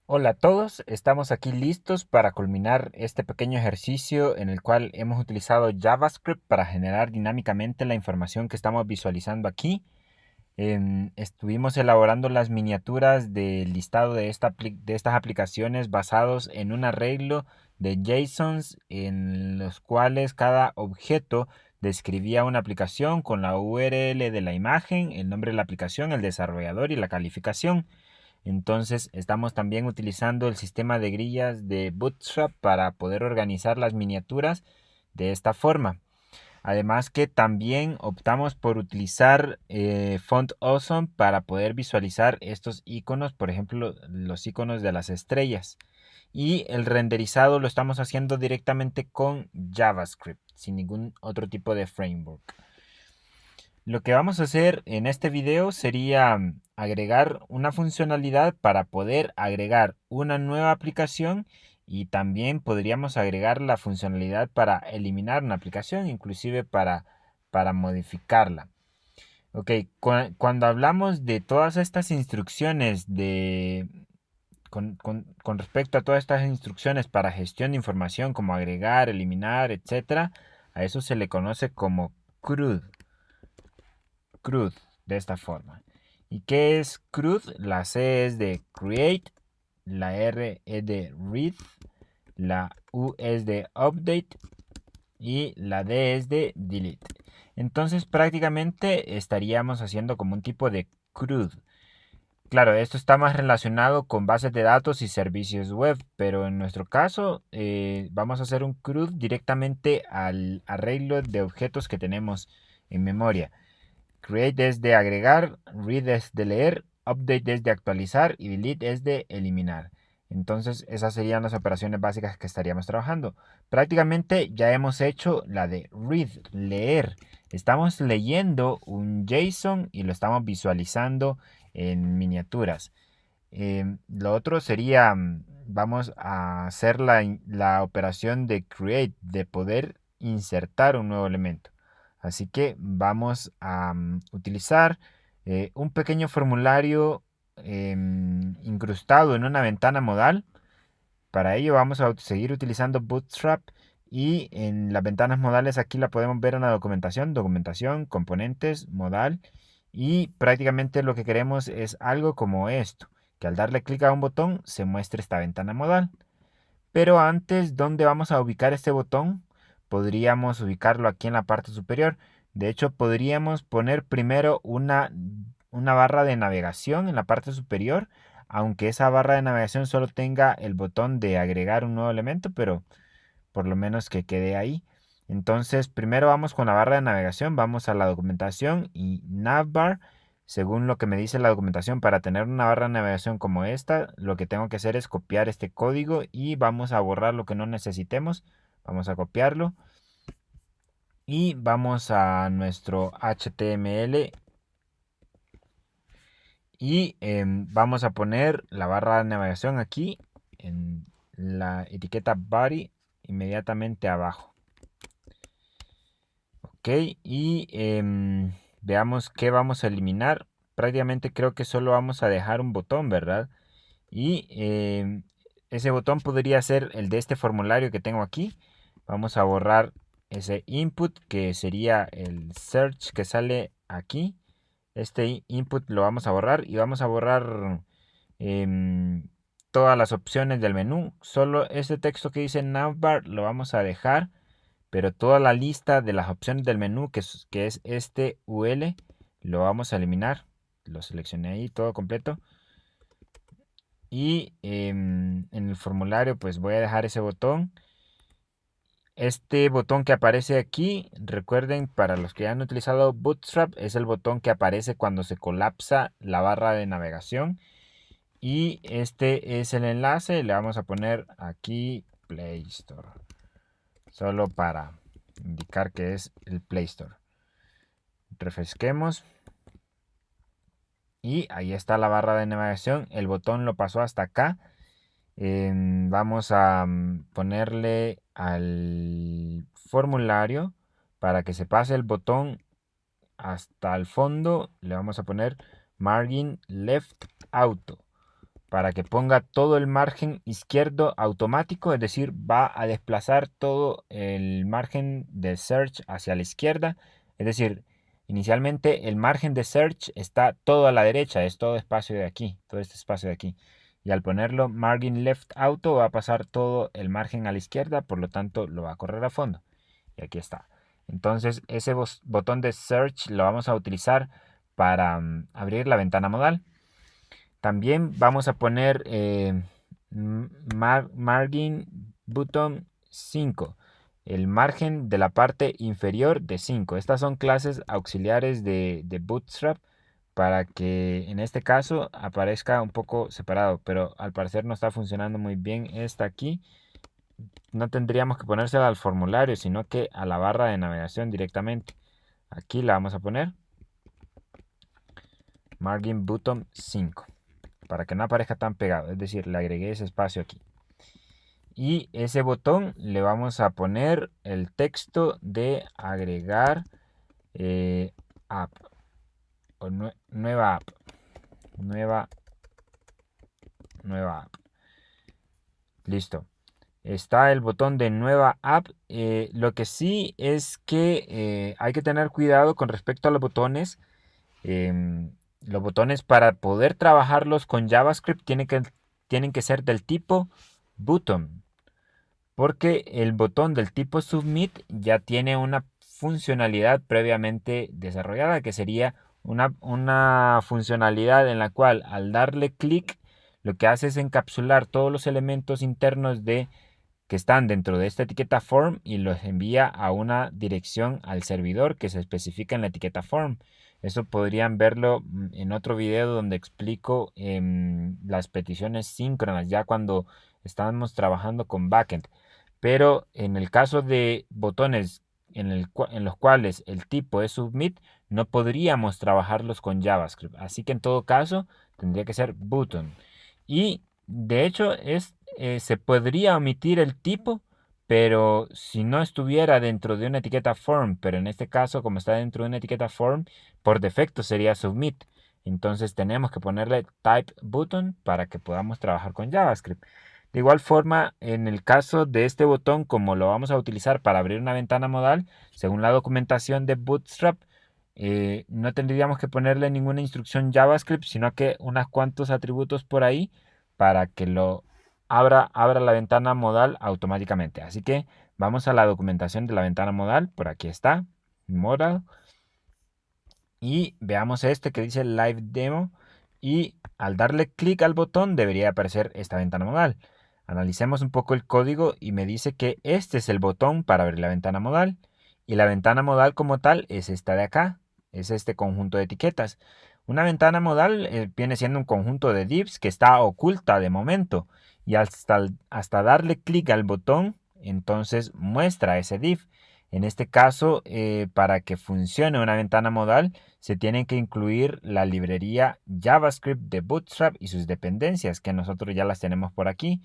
Hola a todos, estamos aquí listos para culminar este pequeño ejercicio en el cual hemos utilizado JavaScript para generar dinámicamente la información que estamos visualizando aquí. Estuvimos elaborando las miniaturas del listado de estas aplicaciones basados en un arreglo de JSONs en los cuales cada objeto describía una aplicación con la URL de la imagen, el nombre de la aplicación, el desarrollador y la calificación. Entonces estamos también utilizando el sistema de grillas de Bootstrap para poder organizar las miniaturas de esta forma. Además que también optamos por utilizar Font Awesome para poder visualizar estos iconos, por ejemplo los iconos de las estrellas. Y el renderizado lo estamos haciendo directamente con JavaScript, sin ningún otro tipo de framework. Lo que vamos a hacer en este video sería agregar una funcionalidad para poder agregar una nueva aplicación, y también podríamos agregar la funcionalidad para eliminar una aplicación, inclusive para modificarla. Ok, cuando hablamos de todas estas instrucciones con respecto a todas estas instrucciones para gestión de información como agregar, eliminar, etcétera, a eso se le conoce como CRUD. CRUD, de esta forma. ¿Y qué es CRUD? La C es de create, la R es de read, la U es de update y la D es de delete. Entonces prácticamente estaríamos haciendo como un tipo de CRUD. Claro, esto está más relacionado con bases de datos y servicios web, pero en nuestro caso vamos a hacer un CRUD directamente al arreglo de objetos que tenemos en memoria. Create es de agregar, read es de leer, update es de actualizar y delete es de eliminar. Entonces esas serían las operaciones básicas que estaríamos trabajando. Prácticamente ya hemos hecho la de read, leer. Estamos leyendo un JSON y lo estamos visualizando en miniaturas. Lo otro sería, vamos a hacer la operación de create, de poder insertar un nuevo elemento. Así que vamos a utilizar un pequeño formulario incrustado en una ventana modal. Para ello vamos a seguir utilizando Bootstrap, y en las ventanas modales aquí la podemos ver en la documentación, componentes, modal, y prácticamente lo que queremos es algo como esto, que al darle clic a un botón se muestre esta ventana modal. Pero antes, ¿dónde vamos a ubicar este botón? Podríamos ubicarlo aquí en la parte superior. De hecho, podríamos poner primero una barra de navegación en la parte superior, aunque esa barra de navegación solo tenga el botón de agregar un nuevo elemento, pero por lo menos que quede ahí. Entonces, primero vamos con la barra de navegación, vamos a la documentación y navbar. Según lo que me dice la documentación, para tener una barra de navegación como esta, lo que tengo que hacer es copiar este código y vamos a borrar lo que no necesitemos. Vamos a copiarlo y vamos a nuestro HTML y vamos a poner la barra de navegación aquí en la etiqueta body inmediatamente abajo. Ok, y veamos qué vamos a eliminar. Prácticamente creo que solo vamos a dejar un botón, ¿verdad? Y ese botón podría ser el de este formulario que tengo aquí. Vamos a borrar ese input que sería el search que sale aquí. Este input lo vamos a borrar y vamos a borrar em, todas las opciones del menú. Solo este texto que dice navbar lo vamos a dejar, pero toda la lista de las opciones del menú, que es este UL, lo vamos a eliminar. Lo seleccioné ahí todo completo. Y en el formulario pues voy a dejar ese botón. Este botón que aparece aquí, recuerden, para los que han utilizado Bootstrap, es el botón que aparece cuando se colapsa la barra de navegación. Y este es el enlace, le vamos a poner aquí Play Store, solo para indicar que es el Play Store. Refresquemos. Y ahí está la barra de navegación. El botón lo pasó hasta acá. Vamos a ponerle al formulario para que se pase el botón hasta el fondo. Le vamos a poner margin left auto para que ponga todo el margen izquierdo automático, es decir, va a desplazar todo el margen de search hacia la izquierda. Es decir, inicialmente el margen de search está todo a la derecha, es todo espacio de aquí, todo este espacio de aquí. Y al ponerlo margin left auto va a pasar todo el margen a la izquierda, por lo tanto lo va a correr a fondo. Y aquí está. Entonces ese botón de search lo vamos a utilizar para abrir la ventana modal. También vamos a poner margin button 5, el margen de la parte inferior de 5. Estas son clases auxiliares de Bootstrap para que en este caso aparezca un poco separado, pero al parecer no está funcionando muy bien esta aquí. No tendríamos que ponérsela al formulario, sino que a la barra de navegación directamente. Aquí la vamos a poner margin button 5 para que no aparezca tan pegado, es decir, le agregué ese espacio aquí. Y ese botón le vamos a poner el texto de agregar app o nueva app. Nueva app. Listo. Está el botón de nueva app. Lo que sí es que hay que tener cuidado con respecto a los botones. Los botones para poder trabajarlos con JavaScript tienen que ser del tipo button. Porque el botón del tipo submit ya tiene una funcionalidad previamente desarrollada, que sería una funcionalidad en la cual al darle clic lo que hace es encapsular todos los elementos internos que están dentro de esta etiqueta form y los envía a una dirección al servidor que se especifica en la etiqueta form. Eso podrían verlo en otro video donde explico las peticiones síncronas ya cuando estamos trabajando con backend. Pero en el caso de botones en los cuales el tipo es submit, no podríamos trabajarlos con JavaScript. Así que en todo caso tendría que ser button. Y de hecho se podría omitir el tipo, pero si no estuviera dentro de una etiqueta form, pero en este caso como está dentro de una etiqueta form, por defecto sería submit. Entonces tenemos que ponerle type button para que podamos trabajar con JavaScript. De igual forma, en el caso de este botón, como lo vamos a utilizar para abrir una ventana modal, según la documentación de Bootstrap, no tendríamos que ponerle ninguna instrucción JavaScript, sino que unos cuantos atributos por ahí para que lo abra la ventana modal automáticamente. Así que vamos a la documentación de la ventana modal. Por aquí está, modal. Y veamos este que dice Live Demo. Y al darle clic al botón debería aparecer esta ventana modal. Analicemos un poco el código y me dice que este es el botón para abrir la ventana modal. Y la ventana modal como tal es esta de acá. Es este conjunto de etiquetas. Una ventana modal viene siendo un conjunto de divs que está oculta de momento. Y hasta darle clic al botón, entonces muestra ese div. En este caso, para que funcione una ventana modal, se tiene que incluir la librería JavaScript de Bootstrap y sus dependencias, que nosotros ya las tenemos por aquí.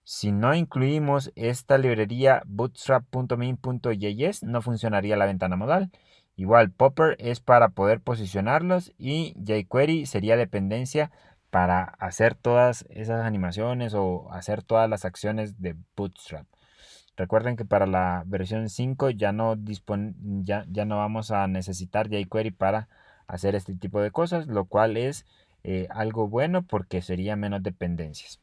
Si no incluimos esta librería bootstrap.min.js, no funcionaría la ventana modal. Igual, Popper es para poder posicionarlos y jQuery sería dependencia para hacer todas esas animaciones o hacer todas las acciones de Bootstrap. Recuerden que para la versión 5 ya no vamos a necesitar jQuery para hacer este tipo de cosas, lo cual es algo bueno porque sería menos dependencias.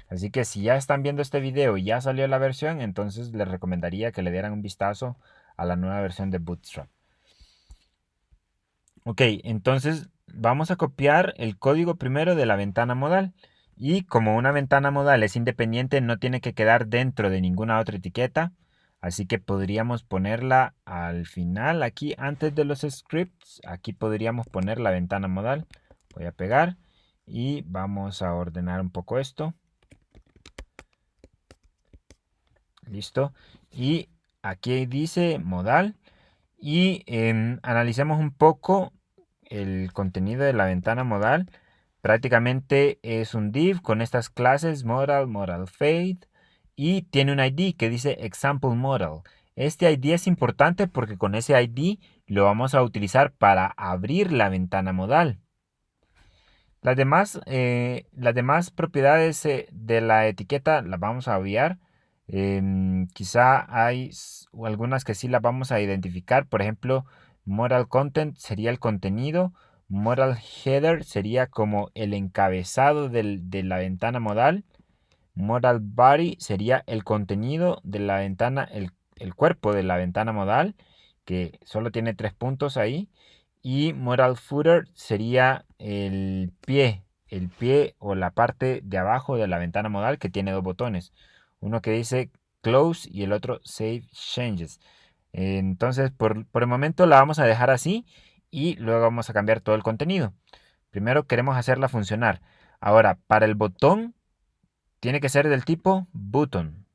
Así que si ya están viendo este video y ya salió la versión, entonces les recomendaría que le dieran un vistazo a la nueva versión de Bootstrap. Ok, entonces vamos a copiar el código primero de la ventana modal. Y como una ventana modal es independiente, no tiene que quedar dentro de ninguna otra etiqueta. Así que podríamos ponerla al final, aquí antes de los scripts. Aquí podríamos poner la ventana modal. Voy a pegar y vamos a ordenar un poco esto. Listo. Y aquí dice modal. Y analicemos un poco el contenido de la ventana modal. Prácticamente es un div con estas clases modal, modal fade y tiene un ID que dice example modal. Este ID es importante porque con ese ID lo vamos a utilizar para abrir la ventana modal. Las demás propiedades de la etiqueta las vamos a obviar. Quizá hay o algunas que sí las vamos a identificar. Por ejemplo, modal content sería el contenido. Modal header sería como el encabezado de la ventana modal. Modal body sería el contenido de la ventana, el cuerpo de la ventana modal, que solo tiene 3 puntos ahí. Y modal footer sería el pie o la parte de abajo de la ventana modal que tiene 2 botones. Uno que dice close y el otro save changes. Entonces, por el momento la vamos a dejar así y luego vamos a cambiar todo el contenido. Primero queremos hacerla funcionar. Ahora, para el botón tiene que ser del tipo button.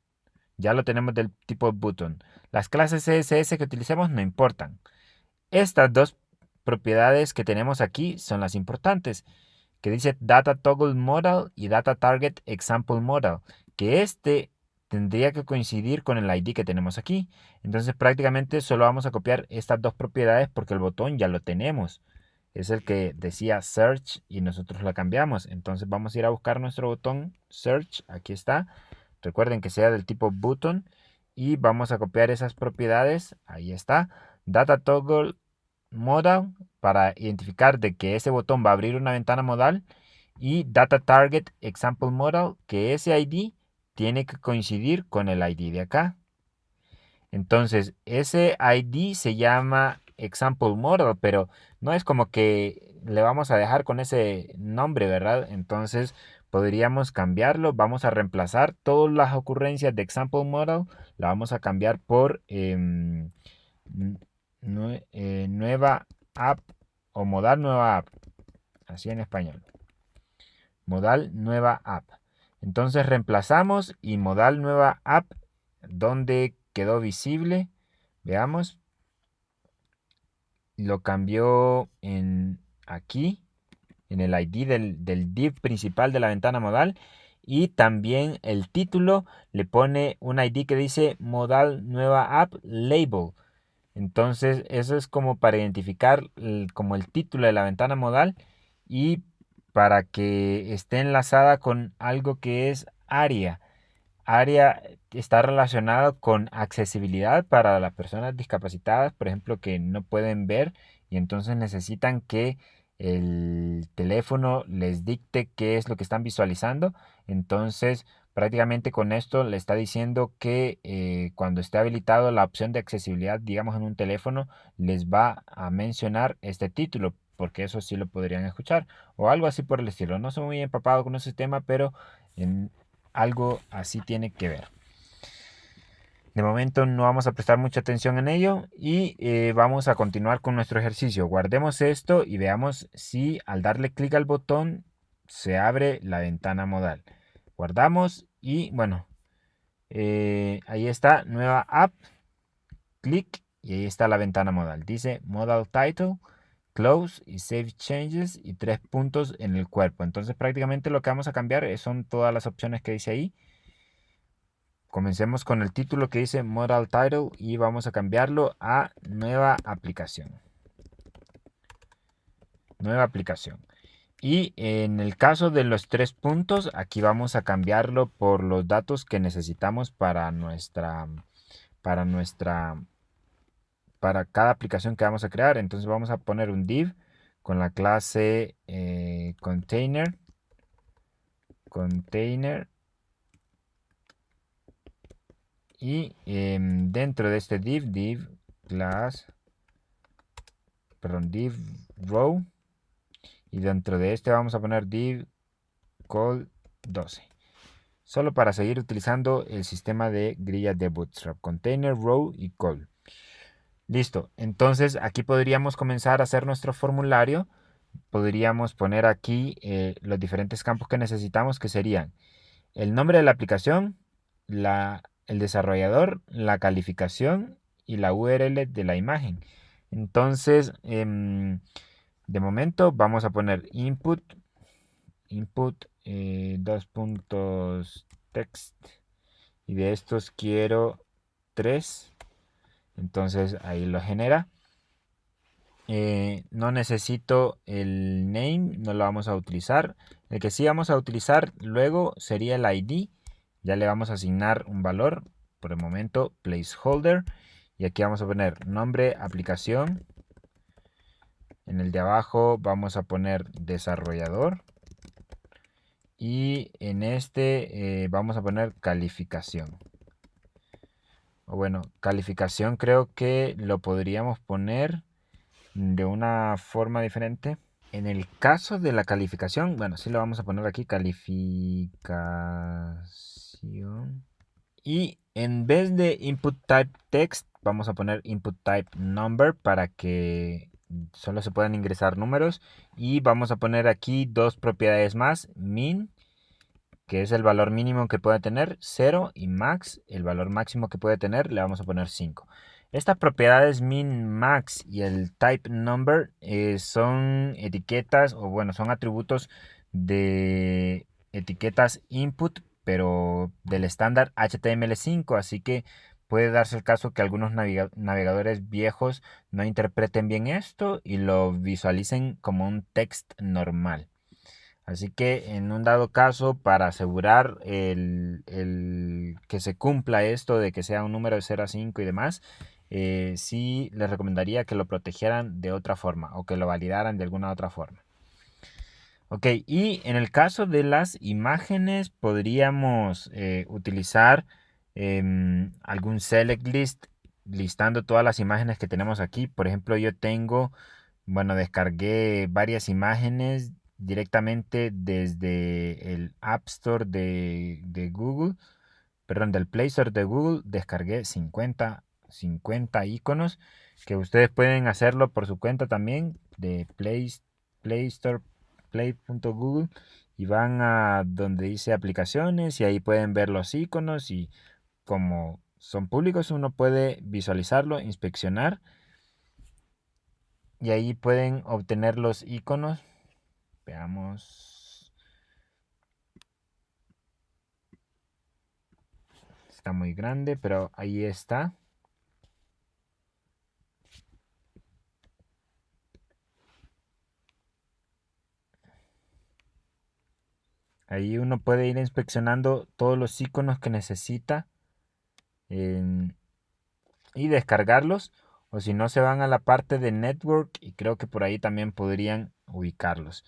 Ya lo tenemos del tipo button. Las clases CSS que utilicemos no importan. Estas dos propiedades que tenemos aquí son las importantes, que dice Data Toggle Modal y Data Target Example Modal, que tendría que coincidir con el ID que tenemos aquí. Entonces prácticamente solo vamos a copiar estas dos propiedades porque el botón ya lo tenemos. Es el que decía Search y nosotros la cambiamos. Entonces vamos a ir a buscar nuestro botón Search. Aquí está. Recuerden que sea del tipo button y vamos a copiar esas propiedades. Ahí está. Data Toggle Modal para identificar de que ese botón va a abrir una ventana modal y Data Target Example Modal, que ese ID tiene que coincidir con el ID de acá. Entonces, ese ID se llama Example Model, pero no es como que le vamos a dejar con ese nombre, ¿verdad? Entonces, podríamos cambiarlo. Vamos a reemplazar todas las ocurrencias de Example Model, la vamos a cambiar por nueva app o modal nueva app, así en español. Modal nueva app. Entonces reemplazamos y modal nueva app, donde quedó visible, veamos, lo cambió en aquí, en el ID del div principal de la ventana modal. Y también el título le pone un ID que dice modal nueva app label. Entonces eso es como para identificar como el título de la ventana modal y para que esté enlazada con algo que es área. Área está relacionado con accesibilidad para las personas discapacitadas, por ejemplo, que no pueden ver y entonces necesitan que el teléfono les dicte qué es lo que están visualizando. Entonces, prácticamente con esto le está diciendo que cuando esté habilitado la opción de accesibilidad, digamos en un teléfono, les va a mencionar este título, porque eso sí lo podrían escuchar o algo así por el estilo. No soy muy empapado con ese tema, pero en algo así tiene que ver. De momento no vamos a prestar mucha atención en ello y vamos a continuar con nuestro ejercicio. Guardemos esto y veamos si al darle clic al botón se abre la ventana modal. Guardamos y bueno, ahí está, nueva app, clic y ahí está la ventana modal. Dice Modal Title, Close y Save Changes y 3 puntos en el cuerpo. Entonces prácticamente lo que vamos a cambiar son todas las opciones que dice ahí. Comencemos con el título que dice Modal Title y vamos a cambiarlo a nueva aplicación. Nueva aplicación. Y en el caso de los 3 puntos, aquí vamos a cambiarlo por los datos que necesitamos para cada aplicación que vamos a crear. Entonces vamos a poner un div con la clase container y dentro de este div row, y dentro de este vamos a poner div call 12, solo para seguir utilizando el sistema de grillas de Bootstrap, container, row y call. Listo, entonces aquí podríamos comenzar a hacer nuestro formulario. Podríamos poner aquí los diferentes campos que necesitamos, que serían el nombre de la aplicación, el desarrollador, la calificación y la URL de la imagen. Entonces, de momento vamos a poner input, dos puntos text, y de estos quiero 3. Entonces ahí lo genera. No necesito el name, no lo vamos a utilizar. El que sí vamos a utilizar luego sería el ID. Ya le vamos a asignar un valor, por el momento placeholder. Y aquí vamos a poner nombre, aplicación. En el de abajo vamos a poner desarrollador. Y en este vamos a poner calificación. O bueno, calificación creo que lo podríamos poner de una forma diferente. En el caso de la calificación, bueno, sí lo vamos a poner aquí, calificación. Y en vez de input type text, vamos a poner input type number para que solo se puedan ingresar números. Y vamos a poner aquí dos propiedades más, min, que es el valor mínimo que puede tener, 0, y max, el valor máximo que puede tener, le vamos a poner 5. Estas propiedades min, max y el type number son etiquetas, o bueno, son atributos de etiquetas input, pero del estándar HTML5, así que puede darse el caso que algunos navegadores viejos no interpreten bien esto y lo visualicen como un text normal. Así que en un dado caso, para asegurar que se cumpla esto de que sea un número de 0 a 5 y demás, sí les recomendaría que lo protegieran de otra forma o que lo validaran de alguna otra forma. Ok, y en el caso de las imágenes podríamos utilizar algún select list listando todas las imágenes que tenemos aquí. Por ejemplo, yo tengo, bueno, descargué varias imágenes directamente desde el App Store de Google, perdón, del Play Store de Google. Descargué 50 iconos que ustedes pueden hacerlo por su cuenta también de Play Store, play.google, y van a donde dice aplicaciones y ahí pueden ver los iconos y como son públicos uno puede visualizarlo, inspeccionar y ahí pueden obtener los iconos. Veamos. Está muy grande, pero ahí está. Ahí uno puede ir inspeccionando todos los iconos que necesita y descargarlos. O si no, se van a la parte de network y creo que por ahí también podrían ubicarlos.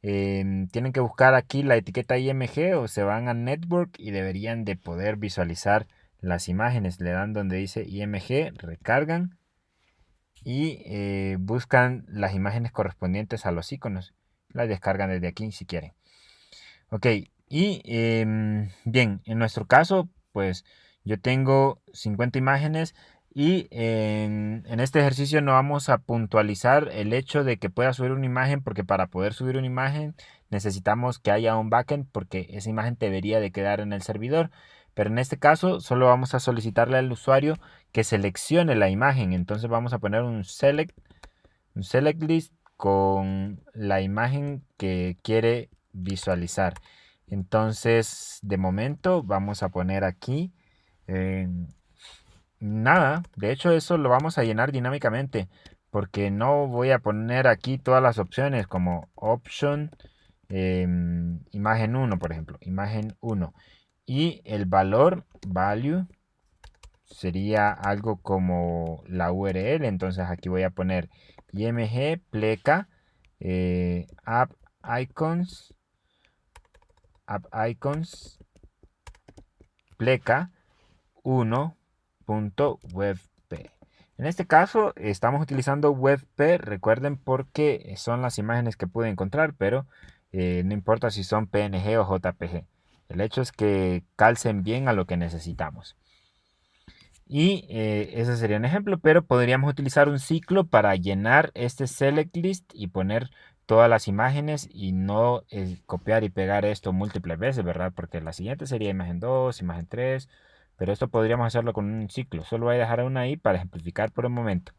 Tienen que buscar aquí la etiqueta IMG o se van a network y deberían de poder visualizar las imágenes. Le dan donde dice IMG, recargan y buscan las imágenes correspondientes a los iconos. Las descargan desde aquí si quieren. Ok, y bien, en nuestro caso, pues yo tengo 50 imágenes y en este ejercicio no vamos a puntualizar el hecho de que pueda subir una imagen, porque para poder subir una imagen necesitamos que haya un backend, porque esa imagen debería de quedar en el servidor. Pero en este caso solo vamos a solicitarle al usuario que seleccione la imagen. Entonces vamos a poner un select list con la imagen que quiere visualizar. Entonces, de momento vamos a poner aquí eh, nada. De hecho, eso lo vamos a llenar dinámicamente porque no voy a poner aquí todas las opciones como option, imagen 1, por ejemplo, imagen 1. Y el valor, value, sería algo como la URL. Entonces aquí voy a poner img pleca app icons pleca 1.webp. En este caso estamos utilizando webp, recuerden, porque son las imágenes que pude encontrar, pero no importa si son png o jpg. El hecho es que calcen bien a lo que necesitamos. Y ese sería un ejemplo, pero podríamos utilizar un ciclo para llenar este select list y poner todas las imágenes y no copiar y pegar esto múltiples veces, ¿verdad? Porque la siguiente sería imagen 2, imagen 3, pero esto podríamos hacerlo con un ciclo. Solo voy a dejar una ahí para ejemplificar por el momento.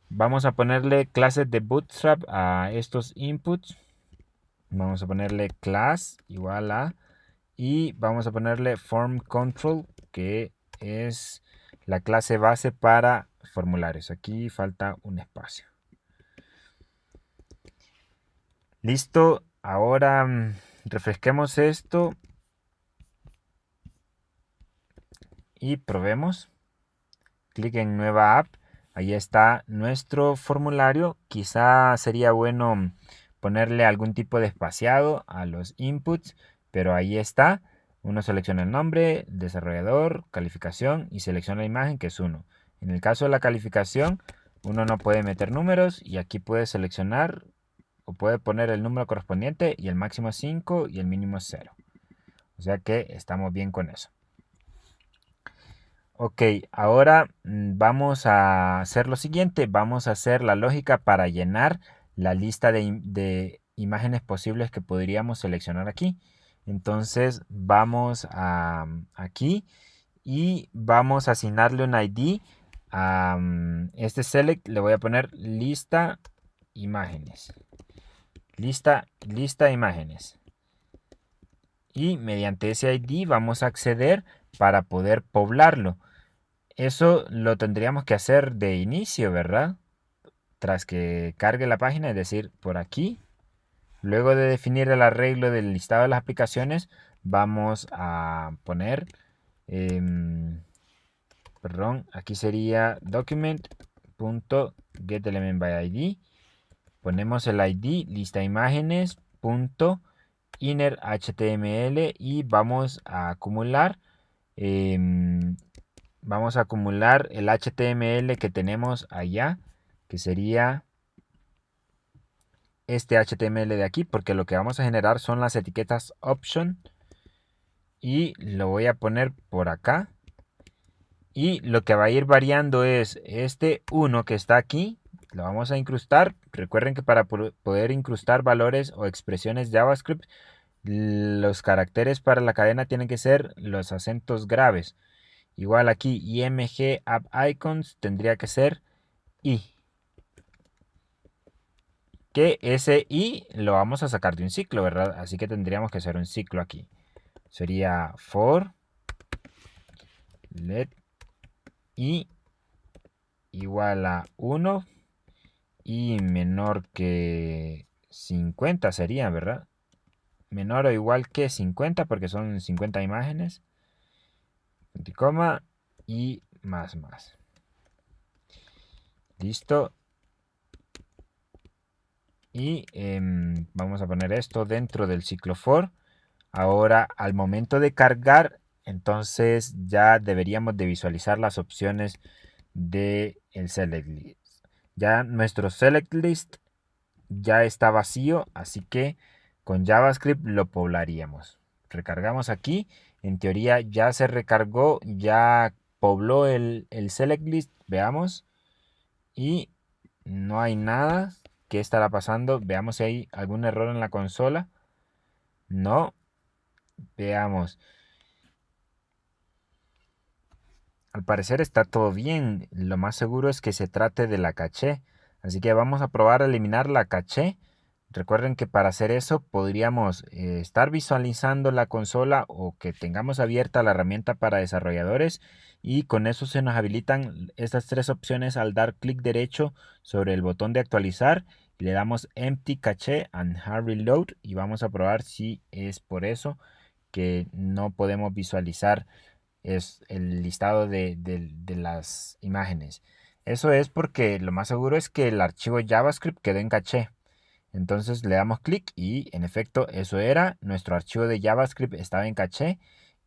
Vamos a ponerle clases de Bootstrap a estos inputs. Vamos a ponerle class igual a, y vamos a ponerle form control, que es la clase base para formularios. Aquí falta un espacio. Listo, ahora refresquemos esto y probemos. Clic en nueva app. Ahí está nuestro formulario. Quizá sería bueno ponerle algún tipo de espaciado a los inputs, pero ahí está. Uno selecciona el nombre, desarrollador, calificación y selecciona la imagen, que es uno. En el caso de la calificación, uno no puede meter números y aquí puede seleccionar o puede poner el número correspondiente y el máximo es 5 y el mínimo es 0. O sea que estamos bien con eso. Ok, ahora vamos a hacer lo siguiente. Vamos a hacer la lógica para llenar la lista de imágenes posibles que podríamos seleccionar aquí. Entonces vamos a aquí y vamos a asignarle un ID a este select. Le voy a poner lista imágenes. Lista imágenes. Y mediante ese ID vamos a acceder para poder poblarlo. Eso lo tendríamos que hacer de inicio, ¿verdad? Tras que cargue la página, es decir, por aquí. Luego de definir el arreglo del listado de las aplicaciones, vamos a poner, perdón, aquí sería document.getElementById. Ponemos el ID, lista imágenes, inner HTML y vamos a acumular vamos a acumular el HTML que tenemos allá, que sería este HTML de aquí, porque lo que vamos a generar son las etiquetas option y lo voy a poner por acá. Y lo que va a ir variando es este 1 que está aquí, lo vamos a incrustar. Recuerden que para poder incrustar valores o expresiones JavaScript, los caracteres para la cadena tienen que ser los acentos graves. Igual aquí img app icons tendría que ser i. Que ese i lo vamos a sacar de un ciclo, ¿verdad? Así que tendríamos que hacer un ciclo aquí. Sería for let i igual a 1 y menor que 50 sería, ¿verdad? Menor o igual que 50 porque son 50 imágenes. Coma y más. Listo. Y vamos a poner esto dentro del ciclo for. Ahora, al momento de cargar, entonces ya deberíamos de visualizar las opciones del select list. Ya nuestro select list ya está vacío, así que con JavaScript lo poblaríamos. Recargamos aquí, en teoría ya se recargó, ya pobló el select list, veamos, y no hay nada. ¿Qué estará pasando? Veamos si hay algún error en la consola. No, veamos. Al parecer está todo bien. Lo más seguro es que se trate de la caché. Así que vamos a probar a eliminar la caché. Recuerden que para hacer eso podríamos estar visualizando la consola o que tengamos abierta la herramienta para desarrolladores y con eso se nos habilitan estas tres opciones al dar clic derecho sobre el botón de actualizar y le damos Empty Cache and Hard Reload y vamos a probar si es por eso que no podemos visualizar es el listado de las imágenes. Eso es porque lo más seguro es que el archivo JavaScript quedó en caché. Entonces le damos clic y en efecto eso era. Nuestro archivo de JavaScript estaba en caché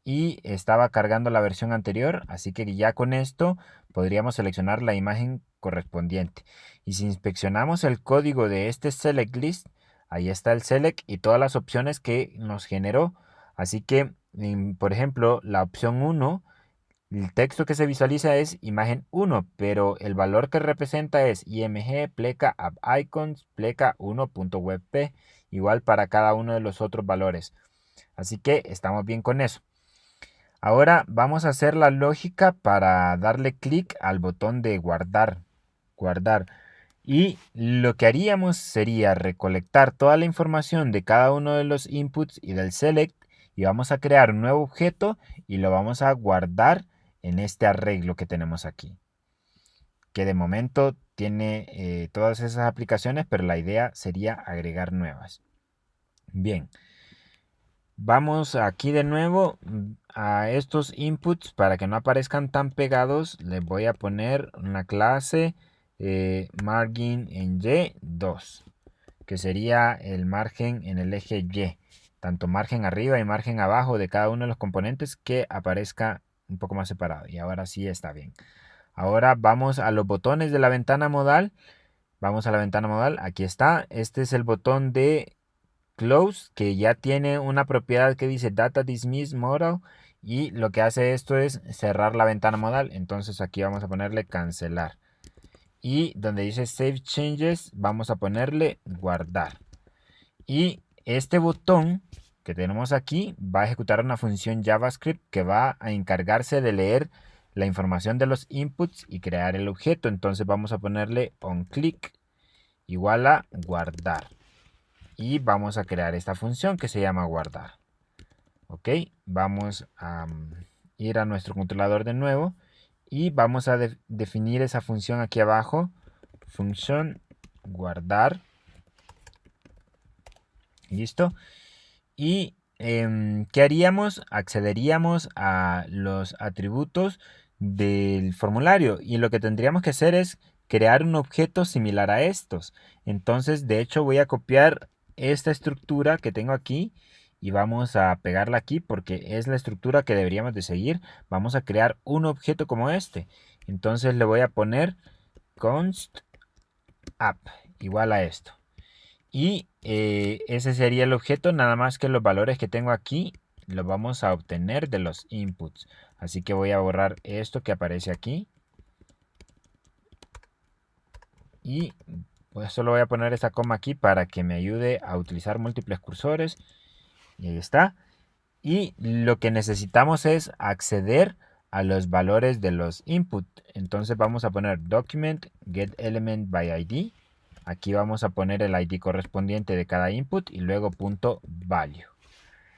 y estaba cargando la versión anterior. Así que ya con esto podríamos seleccionar la imagen correspondiente. Y si inspeccionamos el código de este select list, ahí está el select y todas las opciones que nos generó. Así que, por ejemplo, la opción 1, el texto que se visualiza es imagen 1, pero el valor que representa es img pleca app icons pleca 1.webp, igual para cada uno de los otros valores. Así que estamos bien con eso. Ahora vamos a hacer la lógica para darle clic al botón de guardar. Y lo que haríamos sería recolectar toda la información de cada uno de los inputs y del select y vamos a crear un nuevo objeto y lo vamos a guardar en este arreglo que tenemos aquí, que de momento tiene todas esas aplicaciones, pero la idea sería agregar nuevas. Bien, vamos aquí de nuevo a estos inputs para que no aparezcan tan pegados. Les voy a poner una clase margin en Y2, que sería el margen en el eje Y, tanto margen arriba y margen abajo de cada uno de los componentes, que aparezca un poco más separado. Y ahora sí está bien. Ahora vamos a los botones de la ventana modal. Vamos a la ventana modal, aquí está. Este es el botón de close, que ya tiene una propiedad que dice data dismiss modal, y lo que hace esto es cerrar la ventana modal. Entonces aquí vamos a ponerle cancelar, y donde dice save changes vamos a ponerle guardar. Y este botón que tenemos aquí va a ejecutar una función JavaScript que va a encargarse de leer la información de los inputs y crear el objeto. Entonces vamos a ponerle onClick igual a guardar, y vamos a crear esta función que se llama guardar. Ok, vamos a ir a nuestro controlador de nuevo y vamos a definir esa función aquí abajo, función guardar. Listo. Y ¿qué haríamos? Accederíamos a los atributos del formulario, y lo que tendríamos que hacer es crear un objeto similar a estos. Entonces, de hecho, voy a copiar esta estructura que tengo aquí y vamos a pegarla aquí porque es la estructura que deberíamos de seguir. Vamos a crear un objeto como este. Entonces le voy a poner const app igual a esto. Y ese sería el objeto, nada más que los valores que tengo aquí los vamos a obtener de los inputs. Así que voy a borrar esto que aparece aquí. Y pues solo voy a poner esta coma aquí para que me ayude a utilizar múltiples cursores. Y ahí está. Y lo que necesitamos es acceder a los valores de los inputs. Entonces vamos a poner document get element by id. Aquí vamos a poner el ID correspondiente de cada input y luego punto value.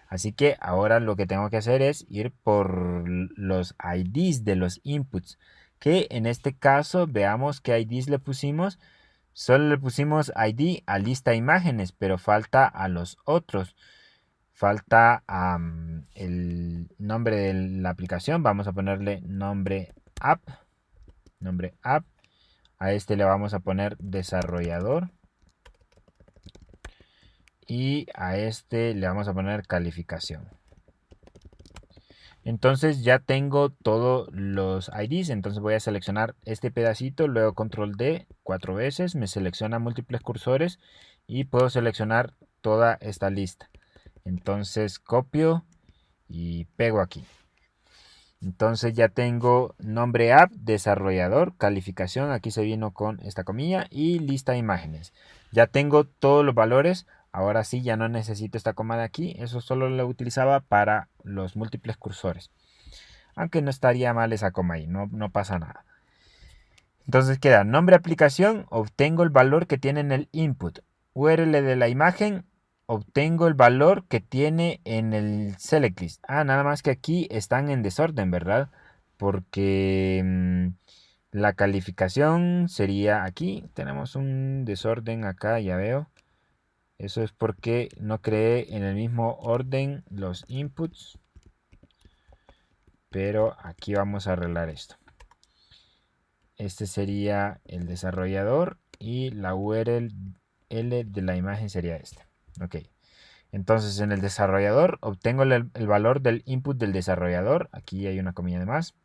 Así que ahora lo que tengo que hacer es ir por los IDs de los inputs, que en este caso veamos qué IDs le pusimos. Solo le pusimos ID a lista imágenes, pero falta a los otros. Falta el nombre de la aplicación. Vamos a ponerle nombre app. Nombre app. A este le vamos a poner desarrollador. Y a este le vamos a poner calificación. Entonces ya tengo todos los IDs. Entonces voy a seleccionar este pedacito, luego control D 4 veces, me selecciona múltiples cursores y puedo seleccionar toda esta lista. Entonces copio y pego aquí. Entonces ya tengo nombre app, desarrollador, calificación, aquí se vino con esta comilla, y lista de imágenes. Ya tengo todos los valores. Ahora sí, ya no necesito esta coma de aquí. Eso solo lo utilizaba para los múltiples cursores. Aunque no estaría mal esa coma ahí, no pasa nada. Entonces queda nombre aplicación, obtengo el valor que tiene en el input. URL de la imagen, obtengo el valor que tiene en el select list. Nada más que aquí están en desorden, ¿verdad? Porque la calificación sería aquí. Tenemos un desorden acá, ya veo. Eso es porque no creé en el mismo orden los inputs. Pero aquí vamos a arreglar esto. Este sería el desarrollador y la URL de la imagen sería esta. Ok. Entonces en el desarrollador obtengo el valor del input del desarrollador. Aquí hay una comilla de más.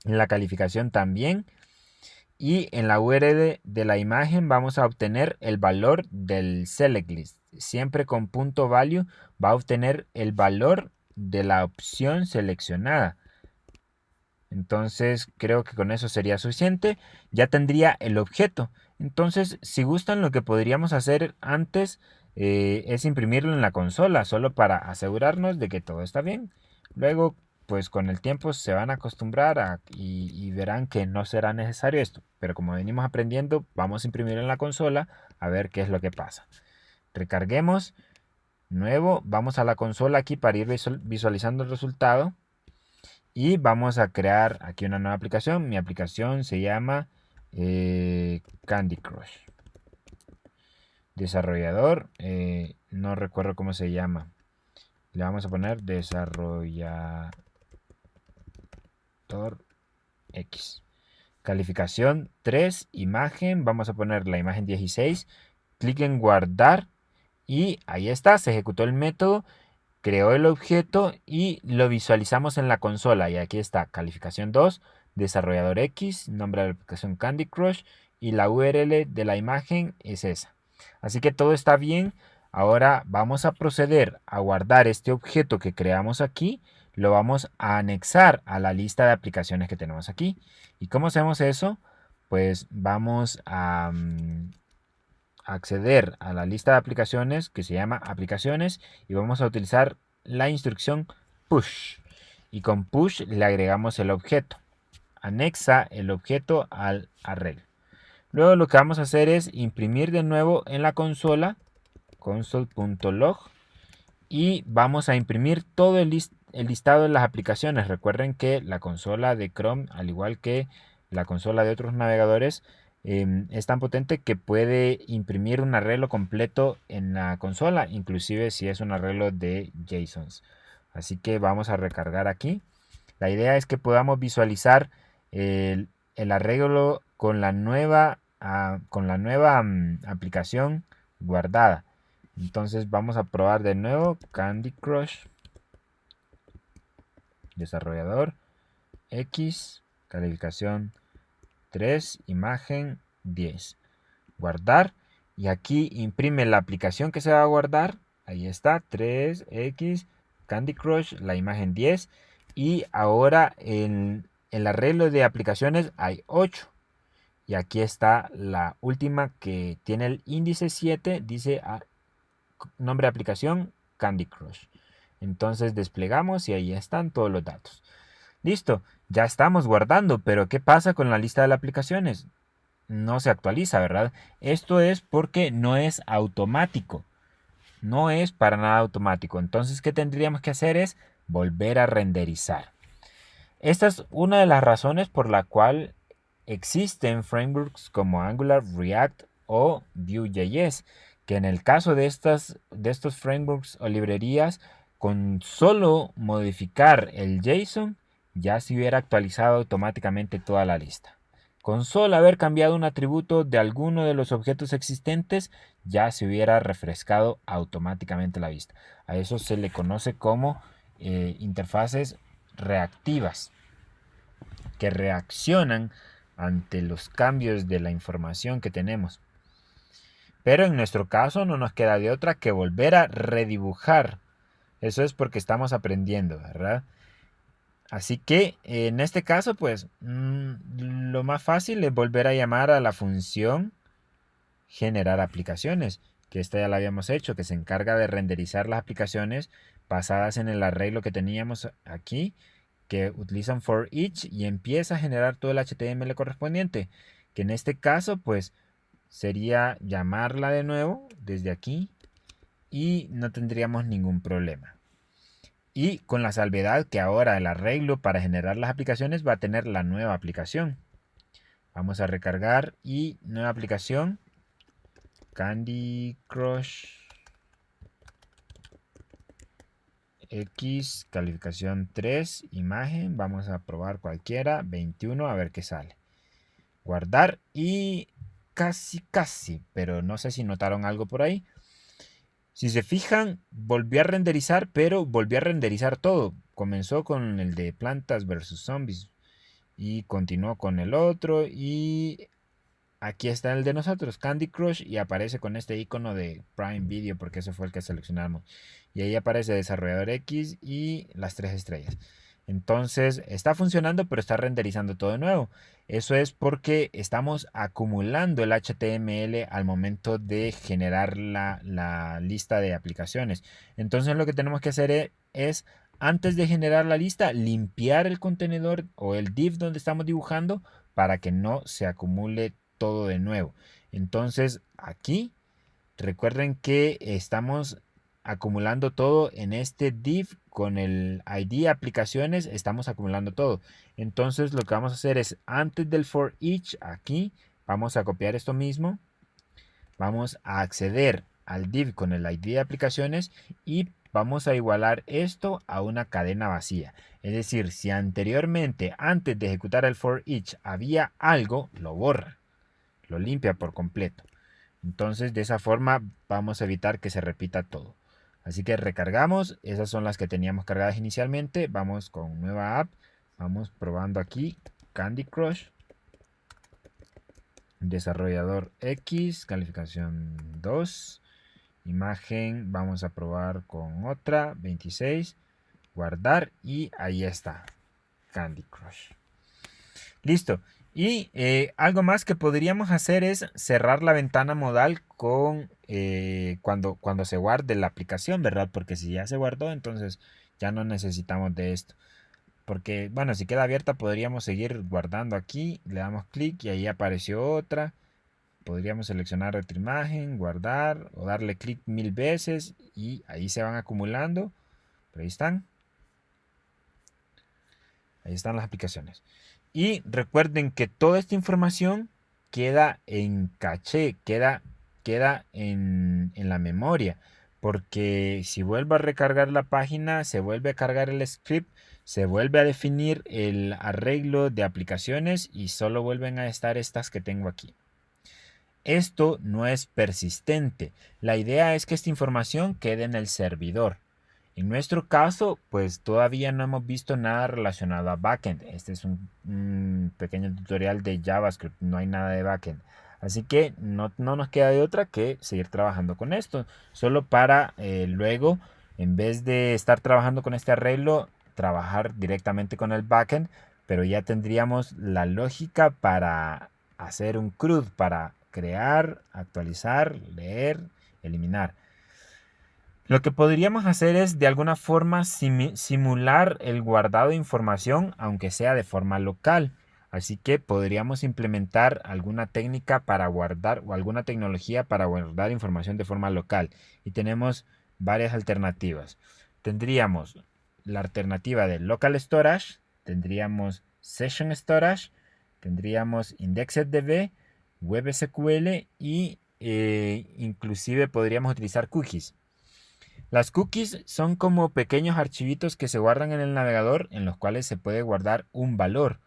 En la calificación también. Y en la URL de la imagen vamos a obtener el valor del select list. Siempre con punto value va a obtener el valor de la opción seleccionada. Entonces creo que con eso sería suficiente. Ya tendría el objeto. Entonces, si gustan, lo que podríamos hacer antes es imprimirlo en la consola, solo para asegurarnos de que todo está bien. Luego, pues con el tiempo se van a acostumbrar y verán que no será necesario esto. Pero como venimos aprendiendo, vamos a imprimirlo en la consola a ver qué es lo que pasa. Recarguemos. Nuevo, vamos a la consola aquí para ir visualizando el resultado. Y vamos a crear aquí una nueva aplicación. Mi aplicación se llama Candy Crush. Desarrollador, no recuerdo cómo se llama. Le vamos a poner desarrollador X. Calificación 3, imagen. Vamos a poner la imagen 16. Clic en guardar. Y ahí está, se ejecutó el método, creó el objeto y lo visualizamos en la consola. Y aquí está, calificación 2, desarrollador X, nombre de la aplicación Candy Crush y la URL de la imagen es esa. Así que todo está bien. Ahora vamos a proceder a guardar este objeto que creamos aquí. Lo vamos a anexar a la lista de aplicaciones que tenemos aquí. ¿Y cómo hacemos eso? Pues vamos a acceder a la lista de aplicaciones que se llama aplicaciones y vamos a utilizar la instrucción push. Y con push le agregamos el objeto. Anexa el objeto al arreglo. Luego lo que vamos a hacer es imprimir de nuevo en la consola console.log y vamos a imprimir todo el listado de las aplicaciones. Recuerden que la consola de Chrome, al igual que la consola de otros navegadores, es tan potente que puede imprimir un arreglo completo en la consola, inclusive si es un arreglo de JSONs. Así que vamos a recargar aquí. La idea es que podamos visualizar el arreglo con la nueva aplicación guardada. Entonces vamos a probar de nuevo Candy Crush, desarrollador X, calificación 3, imagen 10, guardar, y aquí imprime la aplicación que se va a guardar. Ahí está, 3X, Candy Crush, la imagen 10, y ahora en el arreglo de aplicaciones hay 8. Y aquí está la última que tiene el índice 7, dice nombre de aplicación Candy Crush. Entonces desplegamos y ahí están todos los datos. Listo, ya estamos guardando, pero ¿qué pasa con la lista de las aplicaciones? No se actualiza, ¿verdad? Esto es porque no es automático. No es para nada automático. Entonces, ¿qué tendríamos que hacer? Es volver a renderizar. Esta es una de las razones por la cual existen frameworks como Angular, React o Vue.js, que en el caso de estos frameworks o librerías, con solo modificar el JSON, ya se hubiera actualizado automáticamente toda la lista. Con solo haber cambiado un atributo de alguno de los objetos existentes, ya se hubiera refrescado automáticamente la vista. A eso se le conoce como interfaces reactivas, que reaccionan ante los cambios de la información que tenemos. Pero en nuestro caso no nos queda de otra que volver a redibujar. Eso es porque estamos aprendiendo, ¿verdad? Así que en este caso, pues lo más fácil es volver a llamar a la función generar aplicaciones, que esta ya la habíamos hecho, que se encarga de renderizar las aplicaciones basadas en el arreglo que teníamos aquí, que utilizan for each y empieza a generar todo el HTML correspondiente, que en este caso pues sería llamarla de nuevo desde aquí y no tendríamos ningún problema. Y con la salvedad que ahora el arreglo para generar las aplicaciones va a tener la nueva aplicación. Vamos a recargar y nueva aplicación, Candy Crush X, calificación 3, imagen, vamos a probar cualquiera, 21, a ver qué sale. Guardar y casi, pero no sé si notaron algo por ahí. Si se fijan, volví a renderizar, pero volví a renderizar todo. Comenzó con el de Plantas versus Zombies y continuó con el otro y aquí está el de nosotros, Candy Crush, y aparece con este icono de Prime Video porque ese fue el que seleccionamos. Y ahí aparece desarrollador X y las 3 estrellas. Entonces está funcionando, pero está renderizando todo de nuevo. Eso es porque estamos acumulando el HTML al momento de generar la lista de aplicaciones. Entonces lo que tenemos que hacer es, antes de generar la lista, limpiar el contenedor o el div donde estamos dibujando para que no se acumule todo de nuevo. Entonces aquí recuerden que estamos acumulando todo en este div con el ID aplicaciones, estamos acumulando todo. Entonces lo que vamos a hacer es, antes del for each, aquí vamos a copiar esto mismo, vamos a acceder al div con el ID de aplicaciones y vamos a igualar esto a una cadena vacía. Es decir, si anteriormente, antes de ejecutar el for each, había algo, lo borra, lo limpia por completo. Entonces, de esa forma vamos a evitar que se repita todo. Así que recargamos, esas son las que teníamos cargadas inicialmente. Vamos con nueva app, vamos probando aquí Candy Crush. Desarrollador X, calificación 2. Imagen, vamos a probar con otra, 26. Guardar y ahí está, Candy Crush. Listo. Y algo más que podríamos hacer es cerrar la ventana modal con cuando se guarde la aplicación, ¿verdad? Porque si ya se guardó, entonces ya no necesitamos de esto. Porque, bueno, si queda abierta podríamos seguir guardando aquí. Le damos clic y ahí apareció otra. Podríamos seleccionar otra imagen, guardar o darle clic 1000 veces y ahí se van acumulando. Pero ahí están. Ahí están las aplicaciones. Y recuerden que toda esta información queda en caché, queda en la memoria. Porque si vuelvo a recargar la página, se vuelve a cargar el script, se vuelve a definir el arreglo de aplicaciones y solo vuelven a estar estas que tengo aquí. Esto no es persistente. La idea es que esta información quede en el servidor. En nuestro caso, pues todavía no hemos visto nada relacionado a backend. Este es un pequeño tutorial de JavaScript, no hay nada de backend. Así que no nos queda de otra que seguir trabajando con esto. Solo para luego, en vez de estar trabajando con este arreglo, trabajar directamente con el backend, pero ya tendríamos la lógica para hacer un CRUD, para crear, actualizar, leer, eliminar. Lo que podríamos hacer es de alguna forma simular el guardado de información, aunque sea de forma local. Así que podríamos implementar alguna técnica para guardar o alguna tecnología para guardar información de forma local. Y tenemos varias alternativas. Tendríamos la alternativa de Local Storage, tendríamos Session Storage, tendríamos IndexedDB, WebSQL y inclusive podríamos utilizar cookies. Las cookies son como pequeños archivitos que se guardan en el navegador en los cuales se puede guardar un valor.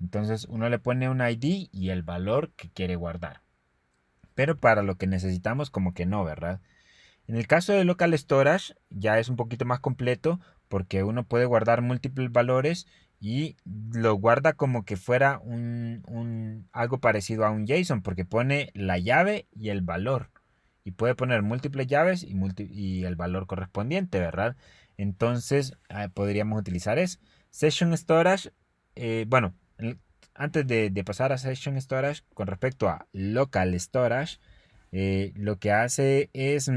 Entonces uno le pone un ID y el valor que quiere guardar. Pero para lo que necesitamos como que no, ¿verdad? En el caso de Local Storage ya es un poquito más completo porque uno puede guardar múltiples valores y lo guarda como que fuera algo parecido a un JSON porque pone la llave y el valor. Y puede poner múltiples llaves y el valor correspondiente, ¿verdad? Entonces podríamos utilizar eso. Session Storage, bueno, antes de pasar a Session Storage, con respecto a Local Storage, lo que hace es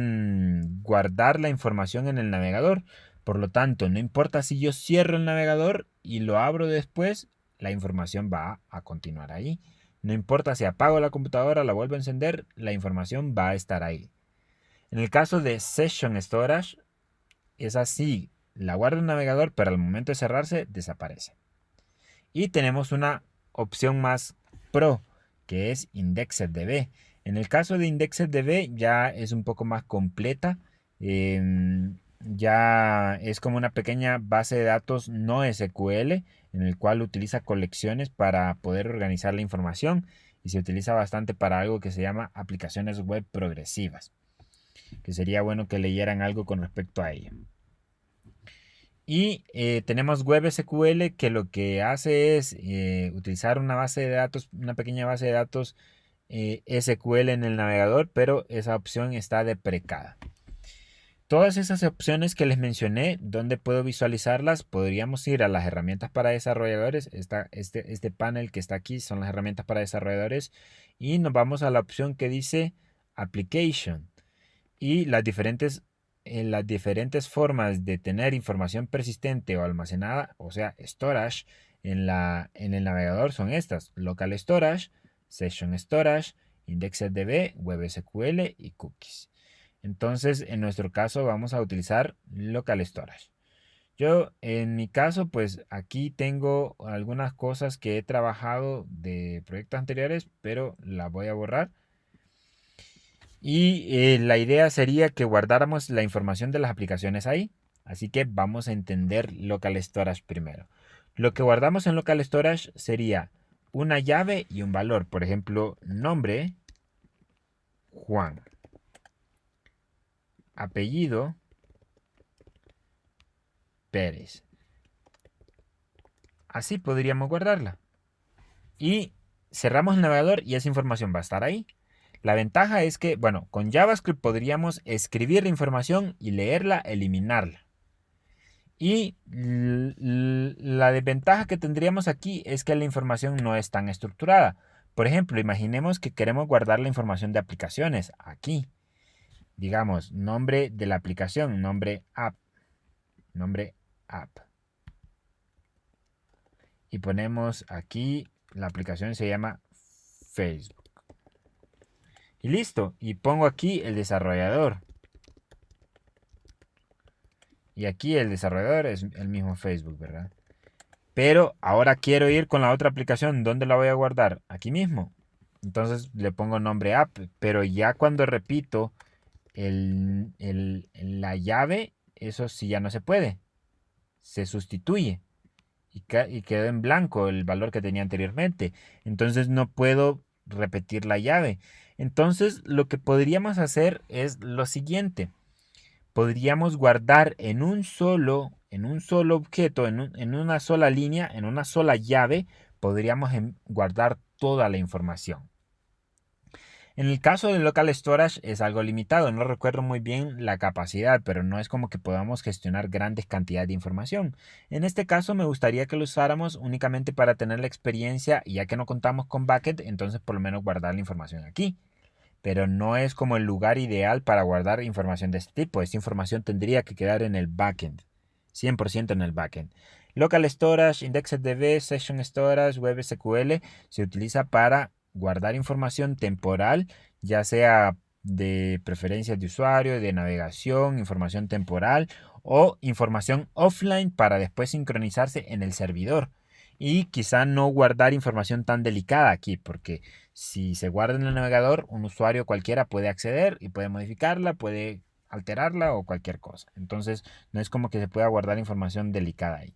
guardar la información en el navegador. Por lo tanto, no importa si yo cierro el navegador y lo abro después, la información va a continuar ahí. No importa si apago la computadora, la vuelvo a encender, la información va a estar ahí. En el caso de Session Storage, es así, la guarda en el navegador, pero al momento de cerrarse, desaparece. Y tenemos una opción más pro, que es IndexedDB. En el caso de IndexedDB ya es un poco más completa. Ya es como una pequeña base de datos no SQL en el cual utiliza colecciones para poder organizar la información y se utiliza bastante para algo que se llama aplicaciones web progresivas, que sería bueno que leyeran algo con respecto a ello. Y tenemos WebSQL que lo que hace es utilizar una base de datos, una pequeña base de datos SQL en el navegador, pero esa opción está deprecada. Todas esas opciones que les mencioné, ¿dónde puedo visualizarlas? Podríamos ir a las herramientas para desarrolladores. Este panel que está aquí son las herramientas para desarrolladores. Y nos vamos a la opción que dice Application. Y las diferentes formas de tener información persistente o almacenada, o sea, storage, en el navegador son estas: Local Storage, Session Storage, IndexedDB, WebSQL y Cookies. Entonces, en nuestro caso vamos a utilizar Local Storage. Yo, en mi caso, pues aquí tengo algunas cosas que he trabajado de proyectos anteriores, pero las voy a borrar. Y la idea sería que guardáramos la información de las aplicaciones ahí. Así que vamos a entender local storage primero. Lo que guardamos en local storage sería una llave y un valor. Por ejemplo, nombre, Juan. Apellido, Pérez. Así podríamos guardarla. Y cerramos el navegador y esa información va a estar ahí. La ventaja es que, bueno, con JavaScript podríamos escribir la información y leerla, eliminarla. Y la desventaja que tendríamos aquí es que la información no es tan estructurada. Por ejemplo, imaginemos que queremos guardar la información de aplicaciones aquí. Digamos, nombre de la aplicación, nombre app. Nombre app. Y ponemos aquí, la aplicación se llama Facebook. Y listo. Y pongo aquí el desarrollador. Y aquí el desarrollador es el mismo Facebook, ¿verdad? Pero ahora quiero ir con la otra aplicación. ¿Dónde la voy a guardar? Aquí mismo. Entonces le pongo nombre app. Pero ya cuando repito la llave, eso sí ya no se puede. Se sustituye. Y quedó en blanco el valor que tenía anteriormente. Entonces no puedo repetir la llave. Entonces lo que podríamos hacer es lo siguiente. Podríamos guardar en un solo objeto, en una sola línea, en una sola llave, podríamos guardar toda la información. En el caso del local storage es algo limitado, no recuerdo muy bien la capacidad, pero no es como que podamos gestionar grandes cantidades de información. En este caso me gustaría que lo usáramos únicamente para tener la experiencia y ya que no contamos con backend, entonces por lo menos guardar la información aquí. Pero no es como el lugar ideal para guardar información de este tipo. Esta información tendría que quedar en el backend, 100% en el backend. Local Storage, IndexedDB, Session Storage, WebSQL se utiliza para guardar información temporal, ya sea de preferencias de usuario, de navegación, información temporal o información offline para después sincronizarse en el servidor. Y quizá no guardar información tan delicada aquí, porque si se guarda en el navegador, un usuario cualquiera puede acceder y puede modificarla, puede alterarla o cualquier cosa. Entonces, no es como que se pueda guardar información delicada ahí.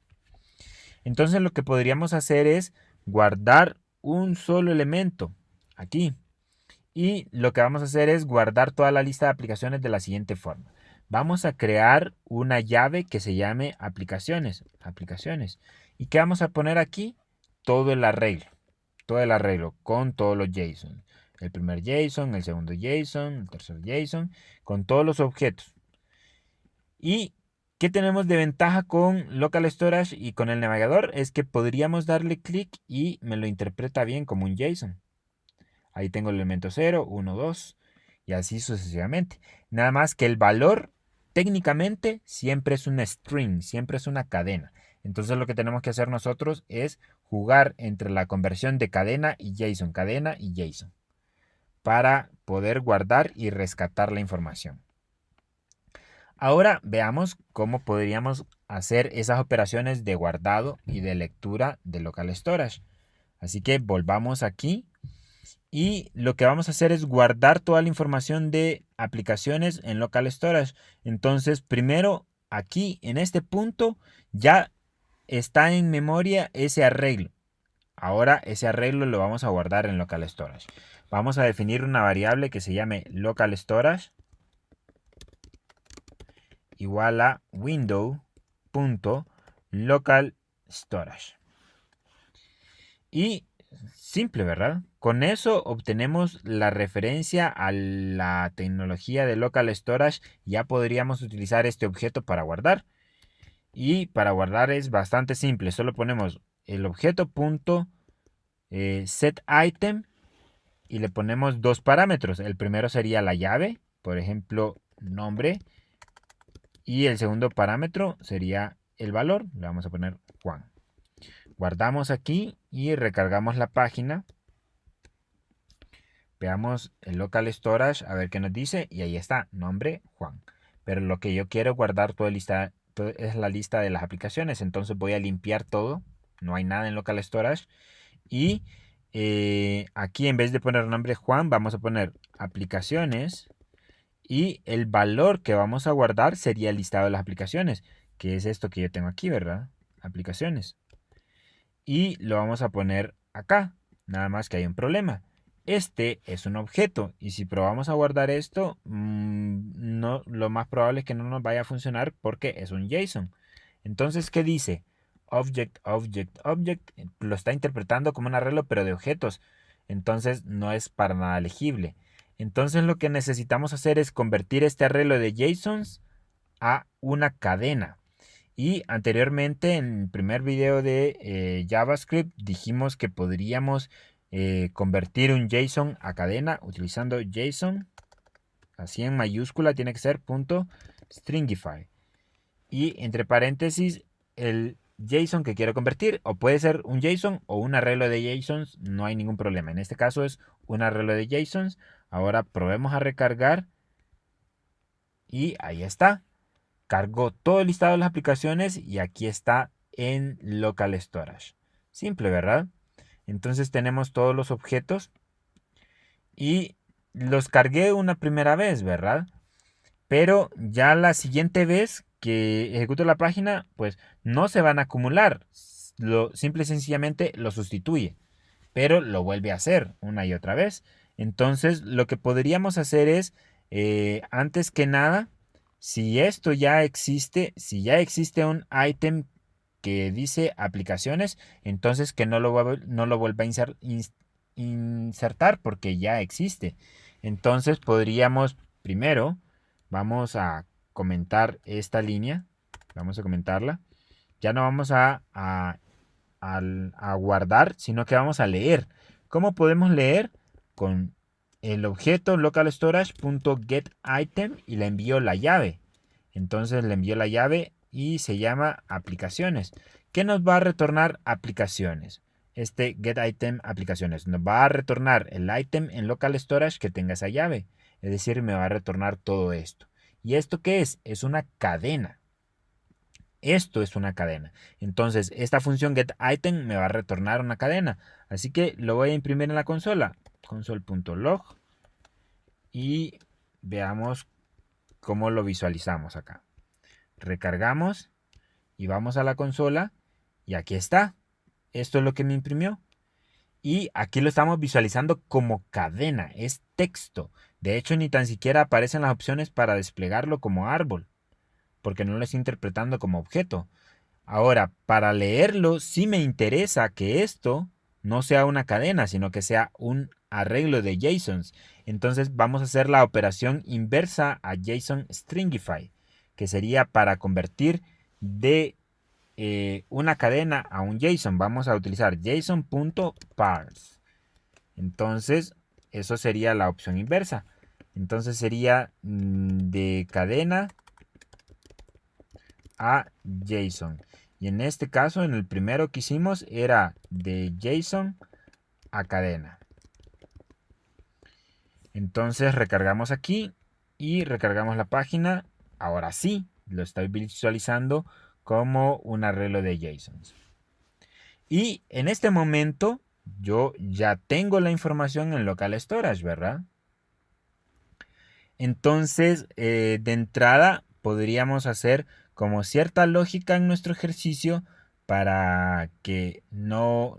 Entonces, lo que podríamos hacer es guardar un solo elemento aquí. Y lo que vamos a hacer es guardar toda la lista de aplicaciones de la siguiente forma. Vamos a crear una llave que se llame aplicaciones. Aplicaciones. ¿Y qué vamos a poner aquí? Todo el arreglo. Todo el arreglo con todos los JSON. El primer JSON, el segundo JSON, el tercer JSON, con todos los objetos. ¿Y qué tenemos de ventaja con Local Storage y con el navegador? Es que podríamos darle clic y me lo interpreta bien como un JSON. Ahí tengo el elemento 0, 1, 2 y así sucesivamente. Nada más que el valor técnicamente siempre es una string, siempre es una cadena. Entonces lo que tenemos que hacer nosotros es jugar entre la conversión de cadena y JSON para poder guardar y rescatar la información. Ahora veamos cómo podríamos hacer esas operaciones de guardado y de lectura de local storage. Así que volvamos aquí y lo que vamos a hacer es guardar toda la información de aplicaciones en local storage. Entonces primero aquí en este punto ya está en memoria ese arreglo. Ahora ese arreglo lo vamos a guardar en local storage. Vamos a definir una variable que se llame local storage igual a window.local storage. Y simple, ¿verdad? Con eso obtenemos la referencia a la tecnología de local storage. Ya podríamos utilizar este objeto para guardar. Y para guardar es bastante simple. Solo ponemos el objeto setItem y le ponemos dos parámetros. El primero sería la llave, por ejemplo, nombre. Y el segundo parámetro sería el valor. Le vamos a poner Juan. Guardamos aquí y recargamos la página. Veamos el local storage a ver qué nos dice. Y ahí está, nombre Juan. Pero lo que yo quiero guardar es la lista de las aplicaciones. Entonces voy a limpiar todo. No hay nada en local storage. Y aquí en vez de poner nombre Juan, vamos a poner aplicaciones. Y el valor que vamos a guardar sería el listado de las aplicaciones, que es esto que yo tengo aquí, ¿verdad? Aplicaciones. Y lo vamos a poner acá. Nada más que hay un problema. Este es un objeto y si probamos a guardar esto, no, lo más probable es que no nos vaya a funcionar porque es un JSON. Entonces, ¿qué dice? Object, object, object. Lo está interpretando como un arreglo, pero de objetos. Entonces, no es para nada legible. Entonces, lo que necesitamos hacer es convertir este arreglo de JSONs a una cadena. Y anteriormente en el primer video de JavaScript dijimos que podríamos convertir un JSON a cadena utilizando JSON, así en mayúscula tiene que ser .stringify. Y entre paréntesis el JSON que quiero convertir, o puede ser un JSON o un arreglo de JSONs, no hay ningún problema. En este caso es un arreglo de JSONs. Ahora probemos a recargar y ahí está. Cargó todo el listado de las aplicaciones y aquí está en local storage. Simple, ¿verdad? Entonces tenemos todos los objetos y los cargué una primera vez, ¿verdad? Pero ya la siguiente vez que ejecuto la página, pues no se van a acumular. Simple y sencillamente lo sustituye, pero lo vuelve a hacer una y otra vez. Entonces lo que podríamos hacer es, antes que nada, si esto ya existe, si ya existe un ítem que dice aplicaciones, entonces que no lo vuelva a insertar porque ya existe. Entonces podríamos, primero, vamos a comentar esta línea, vamos a comentarla. Ya no vamos a guardar, sino que vamos a leer. ¿Cómo podemos leer? Con el objeto local storage.getItem y le envío la llave. Entonces le envío la llave y se llama aplicaciones. ¿Qué nos va a retornar aplicaciones? Este getItem aplicaciones nos va a retornar el item en local storage que tenga esa llave. Es decir, me va a retornar todo esto. ¿Y esto qué es? Es una cadena. Esto es una cadena. Entonces, esta función getItem me va a retornar una cadena. Así que lo voy a imprimir en la consola. Console.log. Y veamos cómo lo visualizamos acá. Recargamos y vamos a la consola. Y aquí está. Esto es lo que me imprimió. Y aquí lo estamos visualizando como cadena. Es texto. De hecho, ni tan siquiera aparecen las opciones para desplegarlo como árbol. Porque no lo estoy interpretando como objeto. Ahora, para leerlo, sí me interesa que esto no sea una cadena, sino que sea un arreglo de JSONs. Entonces vamos a hacer la operación inversa a JSON Stringify, que sería para convertir de una cadena a un JSON. Vamos a utilizar JSON.parse. Entonces, eso sería la opción inversa. Entonces sería de cadena a JSON. Y en este caso, en el primero que hicimos, era de JSON a cadena. Entonces recargamos aquí y recargamos la página. Ahora sí, lo estoy visualizando como un arreglo de JSON. Y en este momento, yo ya tengo la información en local storage, ¿verdad? Entonces, de entrada, podríamos hacer como cierta lógica en nuestro ejercicio para que no,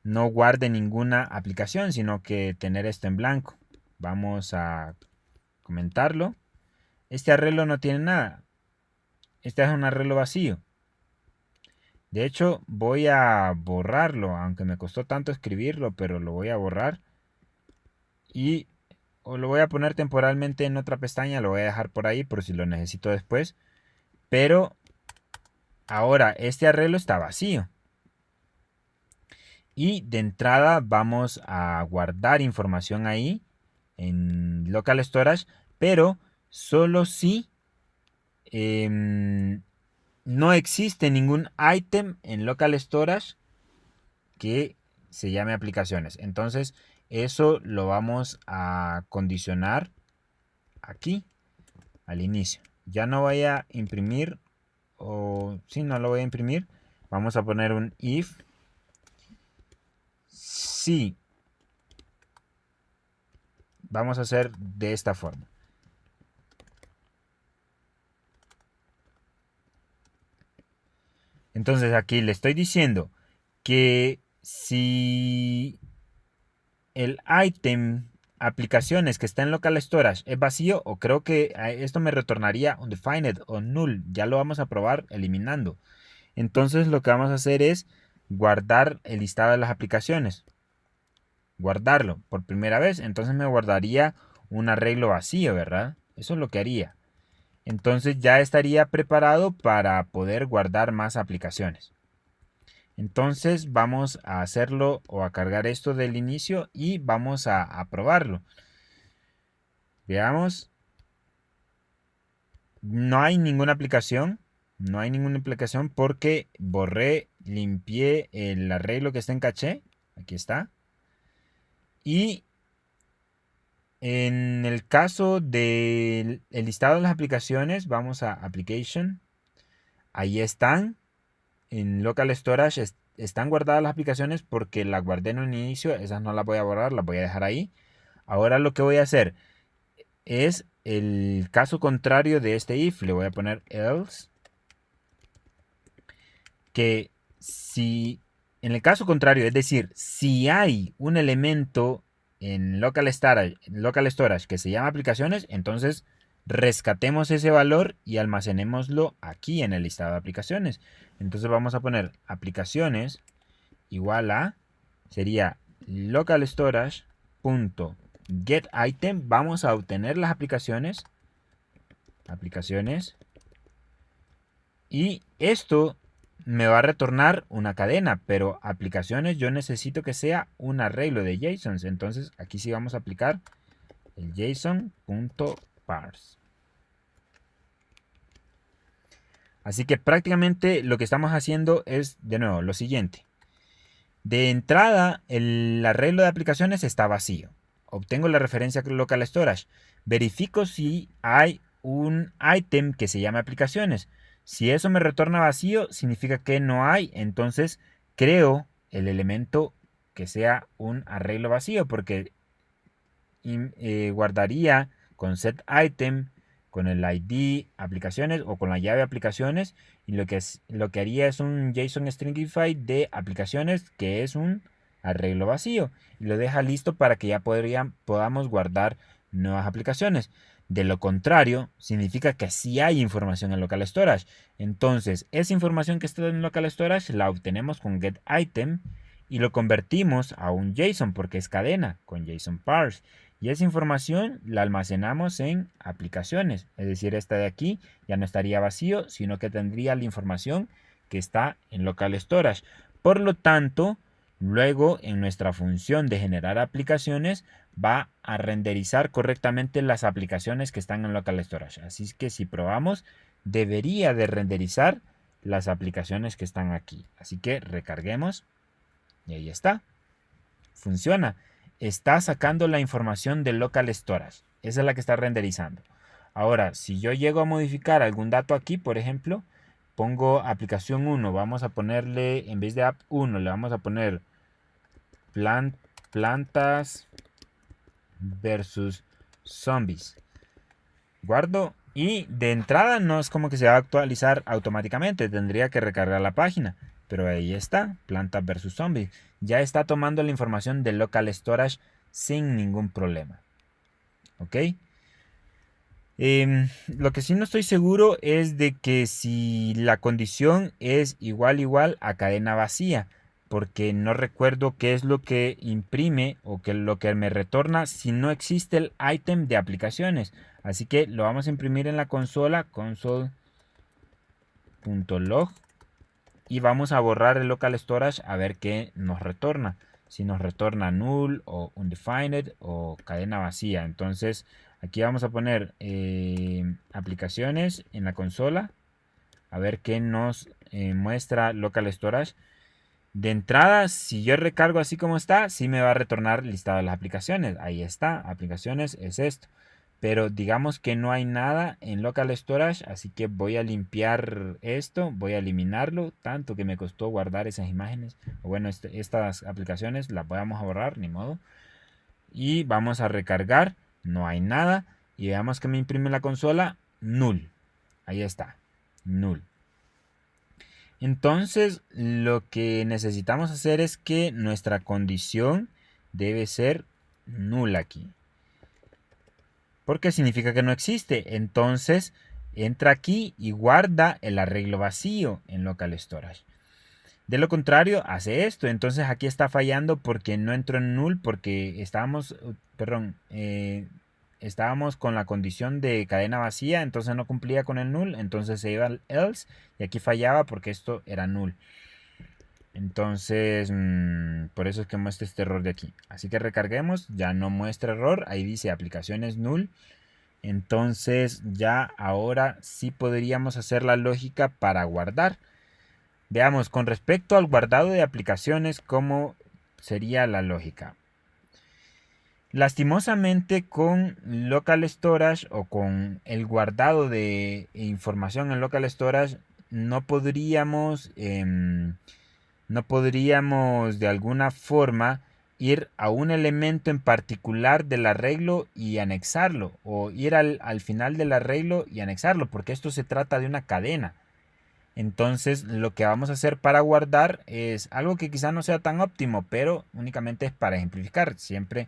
no guarde ninguna aplicación, sino que tener esto en blanco. Vamos a comentarlo. Este arreglo no tiene nada. Este es un arreglo vacío. De hecho, voy a borrarlo, aunque me costó tanto escribirlo, pero lo voy a borrar. Y o lo voy a poner temporalmente en otra pestaña, lo voy a dejar por ahí por si lo necesito después. Pero ahora este arreglo está vacío. Y de entrada vamos a guardar información ahí en local storage, pero solo si no existe ningún ítem en local storage que se llame aplicaciones. Entonces eso lo vamos a condicionar aquí al inicio. Ya no voy a imprimir, o si no lo voy a imprimir, vamos a poner un if si vamos a hacer de esta forma. Entonces aquí le estoy diciendo que si el item aplicaciones que está en local storage es vacío, o creo que esto me retornaría undefined o null, ya lo vamos a probar eliminando. Entonces lo que vamos a hacer es guardar el listado de las aplicaciones, guardarlo por primera vez. Entonces me guardaría un arreglo vacío, ¿verdad? Eso es lo que haría. Entonces ya estaría preparado para poder guardar más aplicaciones. Entonces vamos a hacerlo o a cargar esto del inicio y vamos a probarlo. Veamos. No hay ninguna aplicación. No hay ninguna aplicación porque borré, limpié el arreglo que está en caché. Aquí está. Y en el caso del listado de las aplicaciones, vamos a Application. Ahí están. En Local Storage están guardadas las aplicaciones porque las guardé en un inicio. Esas no las voy a borrar, las voy a dejar ahí. Ahora lo que voy a hacer es el caso contrario de este if. Le voy a poner else. Que si en el caso contrario, es decir, si hay un elemento en local storage que se llama aplicaciones, entonces rescatemos ese valor y almacenémoslo aquí en el listado de aplicaciones. Entonces vamos a poner aplicaciones igual a, sería local storage punto get item. Vamos a obtener las aplicaciones y esto me va a retornar una cadena, pero aplicaciones yo necesito que sea un arreglo de JSONs. Entonces aquí sí vamos a aplicar el JSON.parse. Así que prácticamente lo que estamos haciendo es, de nuevo, lo siguiente. De entrada, el arreglo de aplicaciones está vacío. Obtengo la referencia local storage. Verifico si hay un item que se llama aplicaciones. Si eso me retorna vacío, significa que no hay. Entonces creo el elemento que sea un arreglo vacío, porque guardaría con set item, con el ID aplicaciones o con la llave aplicaciones, y lo que haría es un JSON Stringify de aplicaciones que es un arreglo vacío y lo deja listo para que ya podamos guardar nuevas aplicaciones. De lo contrario, significa que sí hay información en local storage. Entonces, esa información que está en local storage la obtenemos con getItem y lo convertimos a un JSON porque es cadena con JSON parse. Y esa información la almacenamos en aplicaciones. Es decir, esta de aquí ya no estaría vacío, sino que tendría la información que está en local storage. Por lo tanto, luego en nuestra función de generar aplicaciones va a renderizar correctamente las aplicaciones que están en local storage. Así que si probamos, debería de renderizar las aplicaciones que están aquí. Así que recarguemos y ahí está. Funciona. Está sacando la información del local storage. Esa es la que está renderizando. Ahora, si yo llego a modificar algún dato aquí, por ejemplo, pongo aplicación 1, vamos a ponerle, en vez de app 1, le vamos a poner plantas versus zombies. Guardo y de entrada no es como que se va a actualizar automáticamente, tendría que recargar la página. Pero ahí está, plantas versus zombies. Ya está tomando la información del local storage sin ningún problema. ¿Ok? Lo que sí no estoy seguro es de que si la condición es igual a cadena vacía, porque no recuerdo qué es lo que imprime o qué es lo que me retorna si no existe el item de aplicaciones. Así que lo vamos a imprimir en la consola, console.log, y vamos a borrar el local storage a ver qué nos retorna. Si nos retorna null o undefined o cadena vacía. Entonces aquí vamos a poner aplicaciones en la consola. A ver qué nos muestra local storage. De entrada, si yo recargo así como está, sí me va a retornar listado de las aplicaciones. Ahí está, aplicaciones es esto. Pero digamos que no hay nada en local storage, así que voy a limpiar esto, voy a eliminarlo, tanto que me costó guardar esas imágenes. O bueno, estas aplicaciones las vamos a borrar, ni modo. y vamos a recargar, no hay nada, y veamos que me imprime la consola, null. Ahí está, null. Entonces, lo que necesitamos hacer es que nuestra condición debe ser nula aquí. Porque significa que no existe. Entonces, entra aquí y guarda el arreglo vacío en local storage. De lo contrario, hace esto. Entonces aquí está fallando porque no entró en null, porque estábamos, estábamos con la condición de cadena vacía, entonces no cumplía con el null, entonces se iba al else y aquí fallaba porque esto era null. Entonces, por eso es que muestra este error de aquí. Así que recarguemos, ya no muestra error, ahí dice aplicaciones null. Entonces ya ahora sí podríamos hacer la lógica para guardar. Veamos, con respecto al guardado de aplicaciones, ¿cómo sería la lógica? Lastimosamente con local storage o con el guardado de información en local storage no podríamos, no podríamos de alguna forma ir a un elemento en particular del arreglo y anexarlo, o ir al final del arreglo y anexarlo, porque esto se trata de una cadena. Entonces lo que vamos a hacer para guardar es algo que quizá no sea tan óptimo, pero únicamente es para ejemplificar. Siempre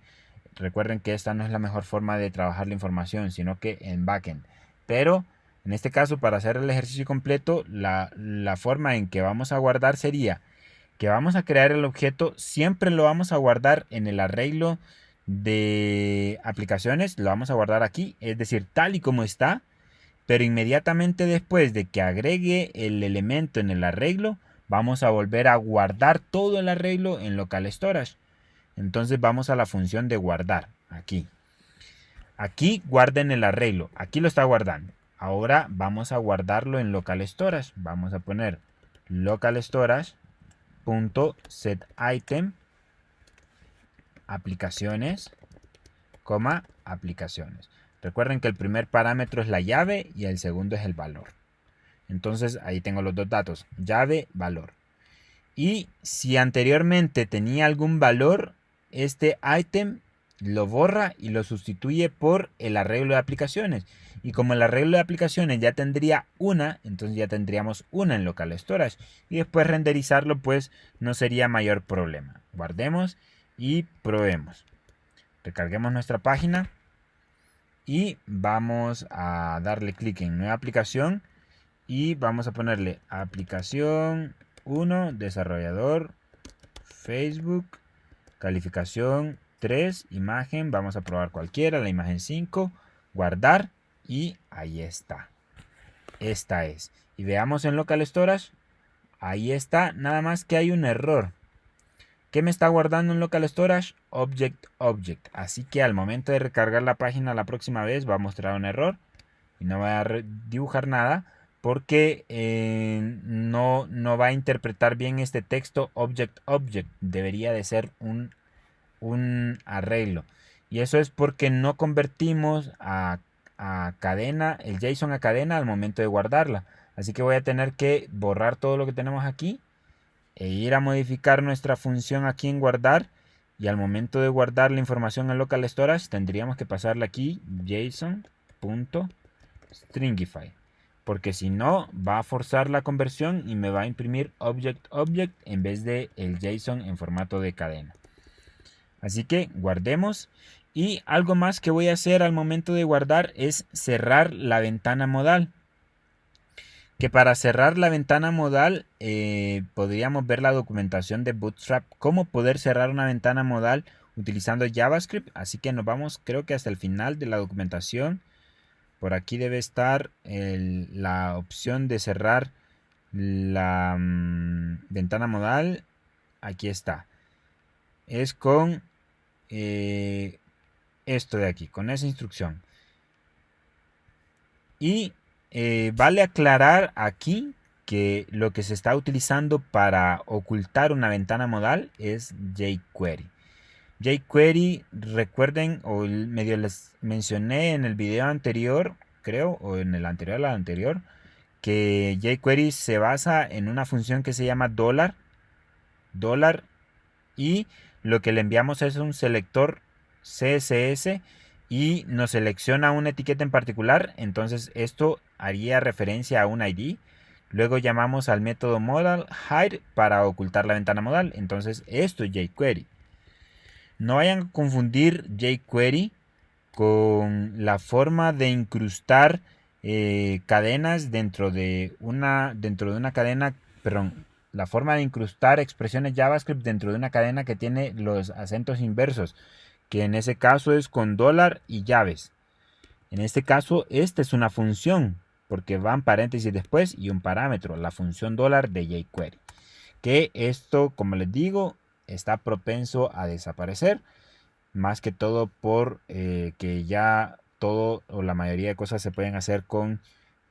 recuerden que esta no es la mejor forma de trabajar la información, sino que en backend. Pero en este caso, para hacer el ejercicio completo, la forma en que vamos a guardar sería que vamos a crear el objeto, siempre lo vamos a guardar en el arreglo de aplicaciones, lo vamos a guardar aquí, es decir, tal y como está, pero inmediatamente después de que agregue el elemento en el arreglo, vamos a volver a guardar todo el arreglo en local storage. Entonces vamos a la función de guardar, aquí. Aquí guarden el arreglo, aquí lo está guardando. Ahora vamos a guardarlo en local storage. Vamos a poner local storage.setItem aplicaciones, aplicaciones. Recuerden que el primer parámetro es la llave y el segundo es el valor. Entonces ahí tengo los dos datos, llave, valor. Y si anteriormente tenía algún valor, este item lo borra y lo sustituye por el arreglo de aplicaciones. Y como el arreglo de aplicaciones ya tendría una, entonces ya tendríamos una en local storage. Y después renderizarlo pues no sería mayor problema. Guardemos y probemos. Recarguemos nuestra página y vamos a darle clic en nueva aplicación y vamos a ponerle aplicación 1, desarrollador, Facebook, calificación 3, imagen, vamos a probar cualquiera, la imagen 5, guardar y ahí está. Esta es. Y veamos en local storage, ahí está, nada más que hay un error. ¿Qué me está guardando en local storage? Object. Así que al momento de recargar la página la próxima vez va a mostrar un error y no va a dibujar nada porque no va a interpretar bien este texto object. Debería de ser un arreglo. Y eso es porque no convertimos a cadena, el JSON a cadena al momento de guardarla. Así que voy a tener que borrar todo lo que tenemos aquí e ir a modificar nuestra función aquí en guardar, y al momento de guardar la información en local storage tendríamos que pasarle aquí json.stringify, porque si no va a forzar la conversión y me va a imprimir object en vez de el JSON en formato de cadena. Así que guardemos, y algo más que voy a hacer al momento de guardar es cerrar la ventana modal. Que para cerrar la ventana modal podríamos ver la documentación de Bootstrap, cómo poder cerrar una ventana modal utilizando JavaScript. Así que nos vamos, creo que hasta el final de la documentación. Por aquí debe estar la opción de cerrar la ventana modal. Aquí está. Es con esto de aquí, con esa instrucción. Y vale aclarar aquí que lo que se está utilizando para ocultar una ventana modal es jQuery. jQuery, recuerden, o medio les mencioné en el video anterior, creo, o en el anterior al anterior, que jQuery se basa en una función que se llama $, y lo que le enviamos es un selector CSS y nos selecciona una etiqueta en particular, entonces esto haría referencia a un ID. Luego llamamos al método modal hide para ocultar la ventana modal. Entonces esto es jQuery. No vayan a confundir jQuery con la forma de incrustar cadenas dentro de una cadena, perdón, la forma de incrustar expresiones JavaScript dentro de una cadena que tiene los acentos inversos, que en ese caso es con dólar y llaves. En este caso, esta es una función, porque van paréntesis después y un parámetro, la función dólar de jQuery. Que esto, como les digo, está propenso a desaparecer, más que todo por que ya todo o la mayoría de cosas se pueden hacer con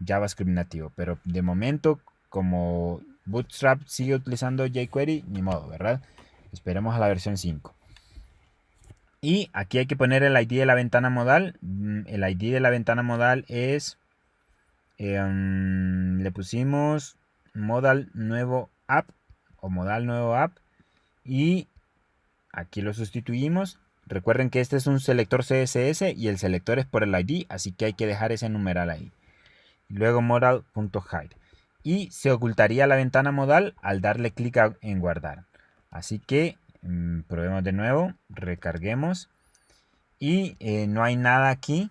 JavaScript nativo. Pero de momento, como Bootstrap sigue utilizando jQuery, ni modo, ¿verdad? Esperemos a la versión 5. Y aquí hay que poner el ID de la ventana modal. El ID de la ventana modal es, le pusimos modal nuevo app o modal nuevo app. Y aquí lo sustituimos. Recuerden que este es un selector CSS y el selector es por el ID, así que hay que dejar ese numeral ahí. Luego modal.hide. Y se ocultaría la ventana modal al darle clic en guardar. Así que probemos de nuevo, recarguemos. Y no hay nada aquí.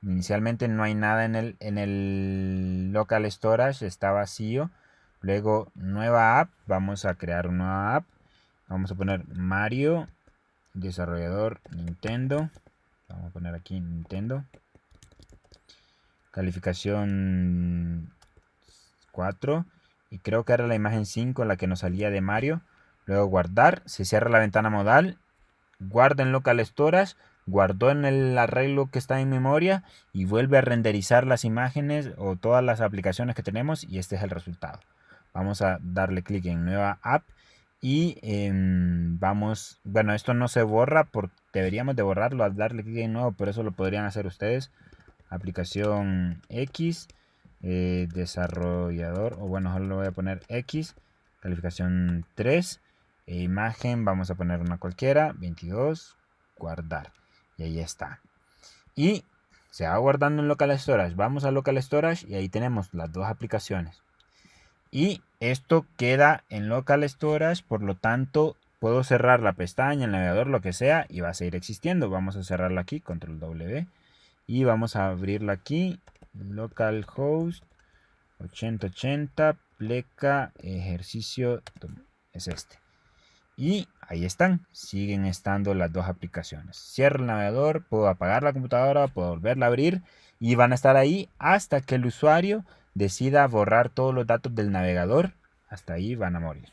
Inicialmente no hay nada en el local storage, está vacío. Luego nueva app, vamos a crear una nueva app. Vamos a poner Mario, desarrollador Nintendo. Vamos a poner aquí Nintendo. Calificación 4. Y creo que era la imagen 5 la que nos salía de Mario. Luego guardar, se cierra la ventana modal. Guarda en local storage. Guardó en el arreglo que está en memoria y vuelve a renderizar las imágenes o todas las aplicaciones que tenemos y este es el resultado. Vamos a darle clic en nueva app y vamos, bueno, esto no se borra porque deberíamos de borrarlo al darle clic en nuevo, pero eso lo podrían hacer ustedes. Aplicación X, desarrollador, o bueno, solo lo voy a poner X, calificación 3, imagen, vamos a poner una cualquiera, 22, guardar. Y ahí está. Y se va guardando en local storage. Vamos a local storage y ahí tenemos las dos aplicaciones. Y esto queda en local storage, por lo tanto puedo cerrar la pestaña, el navegador, lo que sea, y va a seguir existiendo. Vamos a cerrarla aquí, control W. Y vamos a abrirla aquí, localhost 8080, pleca, ejercicio, es este. Y ahí están, siguen estando las dos aplicaciones. Cierro el navegador, puedo apagar la computadora, puedo volverla a abrir y van a estar ahí hasta que el usuario decida borrar todos los datos del navegador. Hasta ahí van a morir.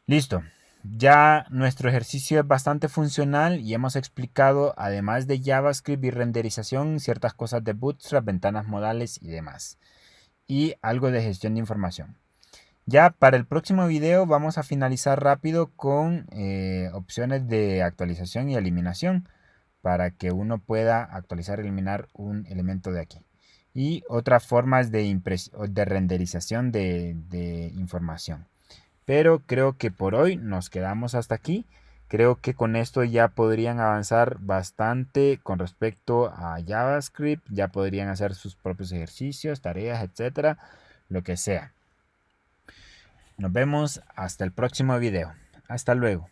Listo. Ya nuestro ejercicio es bastante funcional y hemos explicado, además de JavaScript y renderización, ciertas cosas de Bootstrap, ventanas modales y demás. Y algo de gestión de información. Ya para el próximo video vamos a finalizar rápido con opciones de actualización y eliminación para que uno pueda actualizar y eliminar un elemento de aquí. Y otras formas de renderización de información. Pero creo que por hoy nos quedamos hasta aquí. Creo que con esto ya podrían avanzar bastante con respecto a JavaScript. Ya podrían hacer sus propios ejercicios, tareas, etcétera, lo que sea. Nos vemos hasta el próximo video. Hasta luego.